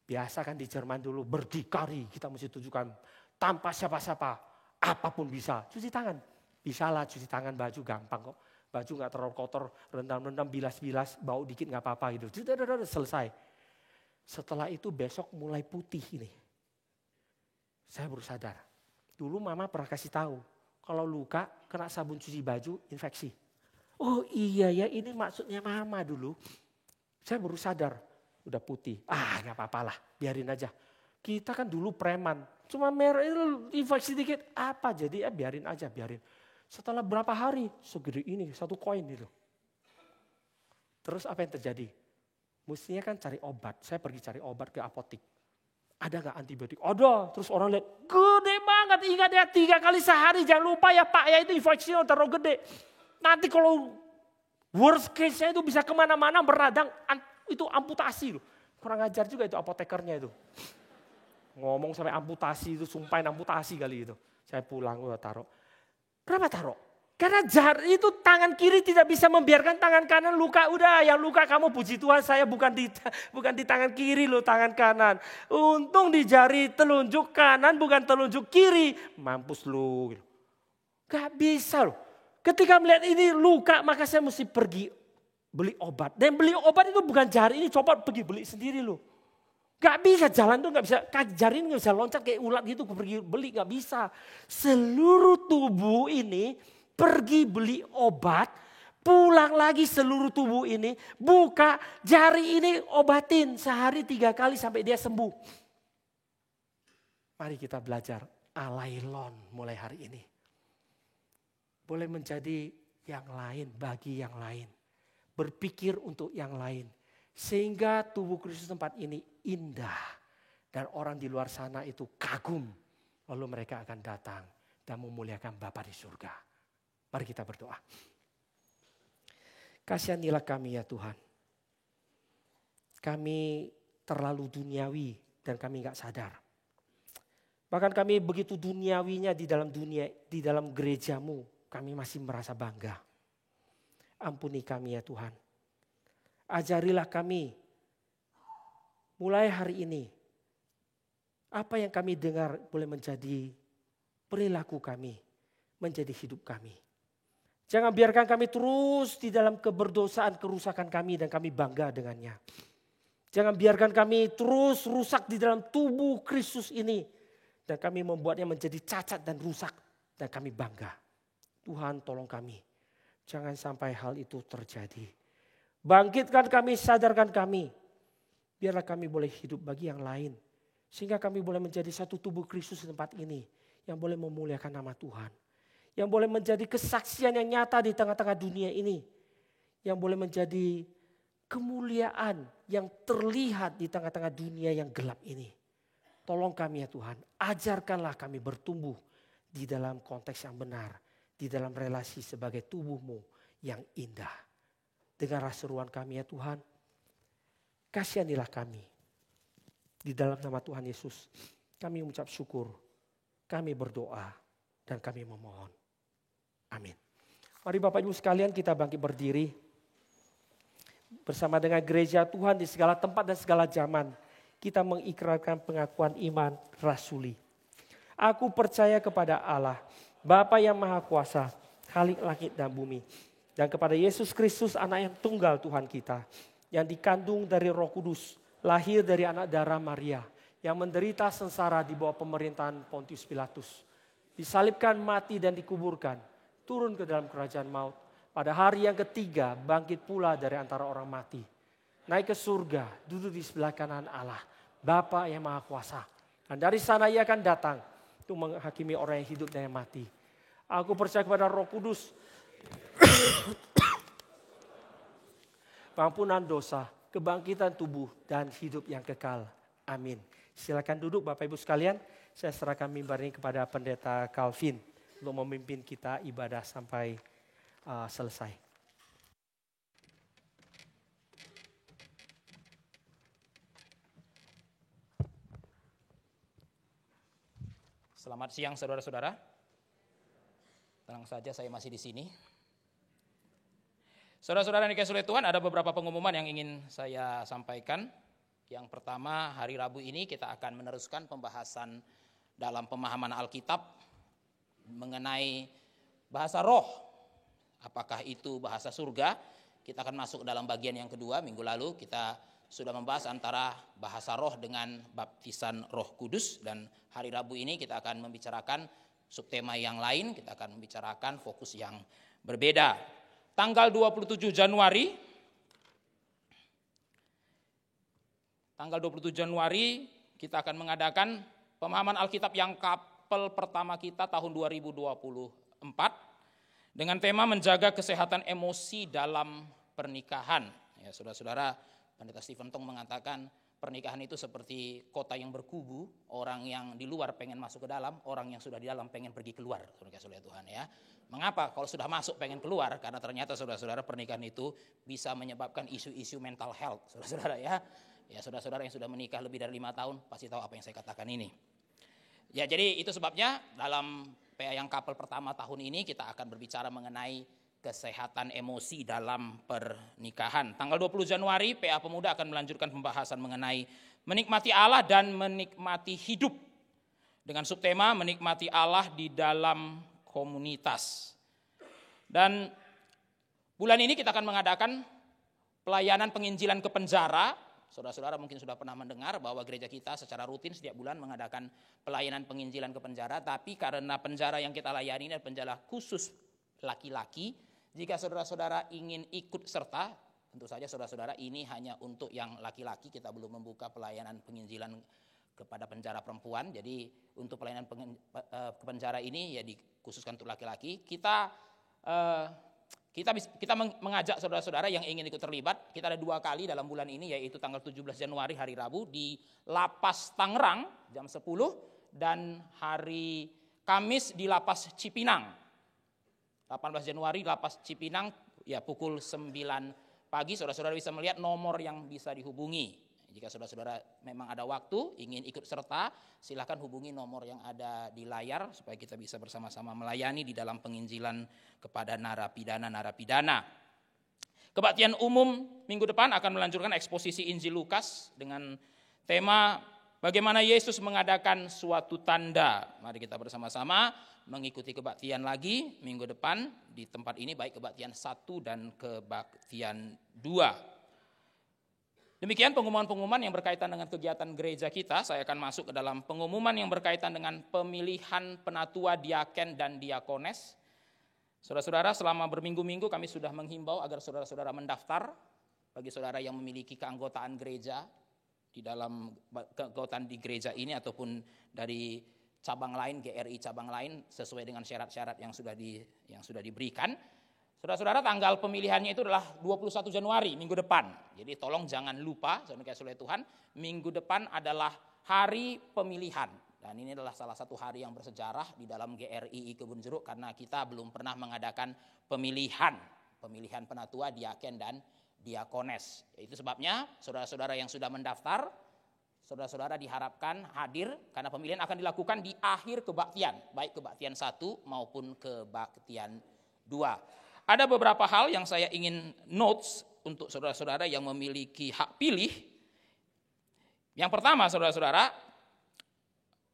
Speaker 1: Biasa kan di Jerman dulu berdikari, kita mesti tunjukkan tanpa siapa-siapa, apapun bisa. Cuci tangan. Bisa lah cuci tangan baju gampang kok. Baju gak terlalu kotor, rendam-rendam, bilas-bilas, bau dikit gak apa-apa gitu. Selesai. Setelah itu besok mulai putih ini. Saya baru sadar. Dulu mama pernah kasih tahu, kalau luka kena sabun cuci baju infeksi. Oh iya ya, ini maksudnya mama dulu. Saya baru sadar, udah putih. Gak apa-apa lah, biarin aja. Kita kan dulu preman, cuma merah infeksi dikit, apa jadi biarin aja, biarin. Setelah berapa hari, segede ini, 1 koin itu. Terus apa yang terjadi? Mestinya kan cari obat, saya pergi cari obat ke apotik. Ada gak antibiotik? Ada, terus orang lihat, gede banget, ingat ya 3 kali sehari, jangan lupa ya Pak, ya itu infeksinya terlalu gede. Nanti kalau worst case-nya itu bisa kemana-mana beradang, itu amputasi loh. Kurang ajar juga itu apotekernya itu. Ngomong sampai amputasi itu, sumpahin amputasi kali itu. Saya pulang, udah taruh. Kenapa taruh? Karena itu tangan kiri tidak bisa membiarkan tangan kanan luka. Udah yang luka kamu, puji Tuhan saya bukan di tangan kiri loh, tangan kanan. Untung di jari telunjuk kanan bukan telunjuk kiri. Mampus lu. Gak bisa loh. Ketika melihat ini luka maka saya mesti pergi beli obat. Dan beli obat itu bukan jari ini, coba pergi beli sendiri loh. Gak bisa jalan tuh gak bisa, jari ini gak bisa loncat kayak ulat gitu, pergi beli gak bisa. Seluruh tubuh ini pergi beli obat, pulang lagi seluruh tubuh ini, buka jari ini obatin sehari 3 kali sampai dia sembuh. Mari kita belajar alailon mulai hari ini. Boleh menjadi yang lain, bagi yang lain. Berpikir untuk yang lain. Sehingga tubuh Kristus tempat ini indah. Dan orang di luar sana itu kagum. Lalu mereka akan datang dan memuliakan Bapa di surga. Mari kita berdoa. Kasihanilah kami ya Tuhan. Kami terlalu duniawi dan kami gak sadar. Bahkan kami begitu duniawinya di dalam dunia, di dalam gerejamu. Kami masih merasa bangga. Ampuni kami ya Tuhan. Ajarilah kami mulai hari ini. Apa yang kami dengar boleh menjadi perilaku kami. Menjadi hidup kami. Jangan biarkan kami terus di dalam keberdosaan, kerusakan kami dan kami bangga dengannya. Jangan biarkan kami terus rusak di dalam tubuh Kristus ini. Dan kami membuatnya menjadi cacat dan rusak. Dan kami bangga. Tuhan tolong kami. Jangan sampai hal itu terjadi. Bangkitkan kami, sadarkan kami. Biarlah kami boleh hidup bagi yang lain. Sehingga kami boleh menjadi satu tubuh Kristus di tempat ini. Yang boleh memuliakan nama Tuhan. Yang boleh menjadi kesaksian yang nyata di tengah-tengah dunia ini. Yang boleh menjadi kemuliaan yang terlihat di tengah-tengah dunia yang gelap ini. Tolong kami ya Tuhan, ajarkanlah kami bertumbuh di dalam konteks yang benar. Di dalam relasi sebagai tubuhmu yang indah. Dengarlah seruan kami ya Tuhan. Kasihanilah kami. Di dalam nama Tuhan Yesus. Kami mengucap syukur. Kami berdoa. Dan kami memohon. Amin. Mari Bapak Ibu sekalian kita bangkit berdiri. Bersama dengan gereja Tuhan di segala tempat dan segala zaman. Kita mengikrarkan pengakuan iman rasuli. Aku percaya kepada Allah. Bapa yang Maha Kuasa, Khalik langit dan bumi. Dan kepada Yesus Kristus anak yang tunggal Tuhan kita. Yang dikandung dari Roh Kudus, lahir dari anak darah Maria. Yang menderita sengsara di bawah pemerintahan Pontius Pilatus. Disalibkan, mati dan dikuburkan. Turun ke dalam kerajaan maut. Pada hari yang ketiga bangkit pula dari antara orang mati. Naik ke surga, duduk di sebelah kanan Allah. Bapa yang Maha Kuasa. Dan dari sana ia akan datang. Untuk menghakimi orang yang hidup dan yang mati. Aku percaya kepada Roh Kudus. Pengampunan dosa, kebangkitan tubuh dan hidup yang kekal. Amin. Silakan duduk Bapak Ibu sekalian. saya serahkan mimbar ini kepada Pendeta Calvin untuk memimpin kita ibadah sampai selesai.
Speaker 2: Selamat siang saudara-saudara. Tenang saja, saya masih di sini. Saudara-saudara yang dikasihi oleh Tuhan, ada beberapa pengumuman yang ingin saya sampaikan. Yang pertama, hari Rabu ini kita akan meneruskan pembahasan dalam pemahaman Alkitab mengenai bahasa roh. Apakah itu bahasa surga? Kita akan masuk dalam bagian yang kedua. Minggu lalu kita sudah membahas antara bahasa roh dengan baptisan Roh Kudus, dan hari Rabu ini kita akan membicarakan subtema yang lain, kita akan membicarakan fokus yang berbeda. Tanggal 27 Januari kita akan mengadakan pemahaman Alkitab yang kapel pertama kita tahun 2024 dengan tema menjaga kesehatan emosi dalam pernikahan. Ya, saudara-saudara, Pendeta Stephen Tong mengatakan pernikahan itu seperti kota yang berkubu, orang yang di luar pengen masuk ke dalam, orang yang sudah di dalam pengen pergi keluar. Saudara Tuhan ya. Mengapa? Kalau sudah masuk pengen keluar, karena ternyata saudara-saudara pernikahan itu bisa menyebabkan isu-isu mental health. Saudara-saudara ya. Ya, saudara-saudara yang sudah menikah lebih dari 5 tahun pasti tahu apa yang saya katakan ini. Ya, jadi itu sebabnya dalam PA yang kapel pertama tahun ini kita akan berbicara mengenai kesehatan emosi dalam pernikahan. Tanggal 20 Januari PA Pemuda akan melanjutkan pembahasan mengenai menikmati Allah dan menikmati hidup dengan subtema menikmati Allah di dalam komunitas. Dan bulan ini kita akan mengadakan pelayanan penginjilan ke penjara. Saudara-saudara mungkin sudah pernah mendengar bahwa gereja kita secara rutin setiap bulan mengadakan pelayanan penginjilan ke penjara, tapi karena penjara yang kita layani adalah penjara khusus laki-laki, jika saudara-saudara ingin ikut serta, tentu saja saudara-saudara ini hanya untuk yang laki-laki, kita belum membuka pelayanan penginjilan kepada penjara perempuan. Jadi untuk pelayanan ke penjara ini ya dikhususkan untuk laki-laki. Kita mengajak saudara-saudara yang ingin ikut terlibat. Kita ada 2 kali dalam bulan ini, yaitu tanggal 17 Januari hari Rabu di Lapas Tangerang jam 10 dan hari Kamis di Lapas Cipinang. 18 Januari Lapas Cipinang ya pukul 9 pagi. Saudara-saudara bisa melihat nomor yang bisa dihubungi. Jika saudara-saudara memang ada waktu ingin ikut serta, silakan hubungi nomor yang ada di layar supaya kita bisa bersama-sama melayani di dalam penginjilan kepada narapidana. Kebaktian umum minggu depan akan melanjutkan eksposisi Injil Lukas dengan tema bagaimana Yesus mengadakan suatu tanda. Mari kita bersama-sama mengikuti kebaktian lagi minggu depan di tempat ini, baik kebaktian 1 dan kebaktian 2. Demikian pengumuman-pengumuman yang berkaitan dengan kegiatan gereja kita. Saya akan masuk ke dalam pengumuman yang berkaitan dengan pemilihan penatua, diaken, dan diakones. Saudara-saudara, selama berminggu-minggu kami sudah menghimbau agar saudara-saudara mendaftar bagi saudara yang memiliki keanggotaan gereja di dalam keanggotaan di gereja ini ataupun dari cabang lain, GRI cabang lain sesuai dengan syarat-syarat yang sudah diberikan. Saudara-saudara, tanggal pemilihannya itu adalah 21 Januari minggu depan. Jadi tolong jangan lupa, saudara kasih oleh Tuhan, minggu depan adalah hari pemilihan. Dan ini adalah salah satu hari yang bersejarah di dalam GRI Kebun Jeruk karena kita belum pernah mengadakan pemilihan penatua, diaken, dan diakones. Itu sebabnya saudara-saudara yang sudah mendaftar, saudara-saudara diharapkan hadir karena pemilihan akan dilakukan di akhir kebaktian, baik kebaktian 1 maupun kebaktian 2. Ada beberapa hal yang saya ingin notes untuk saudara-saudara yang memiliki hak pilih. Yang pertama, saudara-saudara,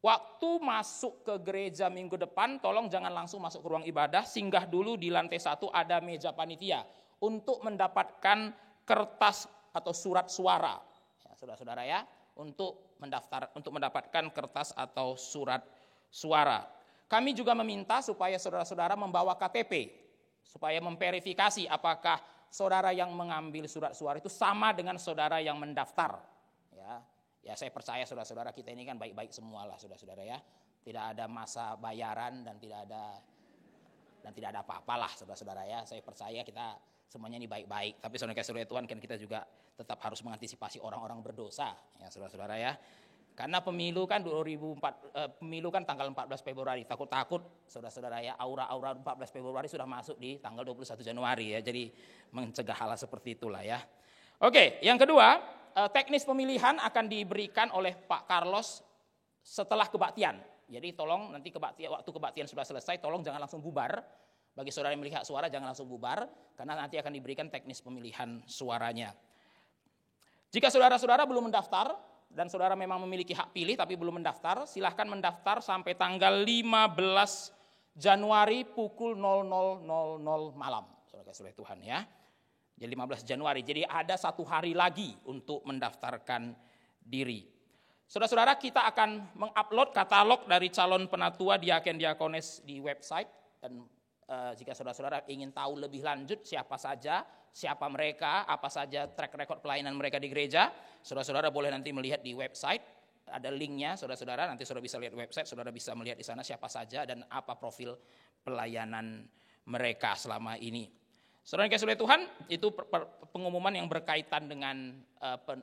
Speaker 2: waktu masuk ke gereja minggu depan, tolong jangan langsung masuk ke ruang ibadah, singgah dulu di lantai 1 ada meja panitia untuk mendapatkan kertas atau surat suara. Ya, saudara-saudara ya, untuk mendapatkan kertas atau surat suara. Kami juga meminta supaya saudara-saudara membawa KTP supaya memverifikasi apakah saudara yang mengambil surat suara itu sama dengan saudara yang mendaftar. Ya saya percaya saudara-saudara kita ini kan baik-baik semua lah saudara-saudara ya. Tidak ada masa bayaran dan tidak ada apa-apalah saudara-saudara ya. Saya percaya kita semuanya ini baik-baik. Tapi saudara Tuhan kan kita juga tetap harus mengantisipasi orang-orang berdosa ya saudara-saudara ya. Karena pemilu kan pemilu kan tanggal 14 Februari. Takut-takut saudara-saudara ya, aura-aura 14 Februari sudah masuk di tanggal 21 Januari ya. Jadi mencegah hal seperti itulah ya. Oke, yang kedua, teknis pemilihan akan diberikan oleh Pak Carlos setelah kebaktian. Jadi tolong nanti waktu kebaktian sudah selesai, tolong jangan langsung bubar. Bagi saudara yang memiliki hak suara jangan langsung bubar, karena nanti akan diberikan teknis pemilihan suaranya. Jika saudara-saudara belum mendaftar, dan saudara memang memiliki hak pilih tapi belum mendaftar, silahkan mendaftar sampai tanggal 15 Januari pukul 00.00 malam. Saudara Tuhan ya. Jadi 15 Januari, jadi ada 1 hari lagi untuk mendaftarkan diri. Saudara-saudara, kita akan mengupload katalog dari calon penatua diaken diakones di website. Dan jika saudara-saudara ingin tahu lebih lanjut siapa saja, siapa mereka, apa saja track record pelayanan mereka di gereja, saudara-saudara boleh nanti melihat di website, ada linknya saudara-saudara, nanti saudara bisa lihat website, saudara bisa melihat di sana siapa saja dan apa profil pelayanan mereka selama ini. Saudara yang kasih oleh Tuhan, itu pengumuman yang berkaitan dengan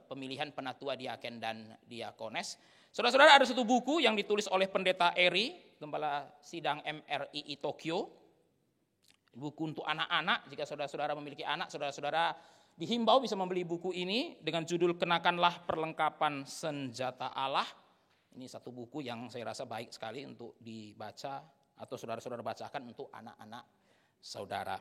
Speaker 2: pemilihan penatua diaken dan diakones. Saudara-saudara, ada satu buku yang ditulis oleh Pendeta Eri, Gembala Sidang MRII Tokyo, buku untuk anak-anak. Jika saudara-saudara memiliki anak, saudara-saudara dihimbau bisa membeli buku ini dengan judul Kenakanlah Perlengkapan Senjata Allah. Ini satu buku yang saya rasa baik sekali untuk dibaca atau saudara-saudara bacakan untuk anak-anak saudara.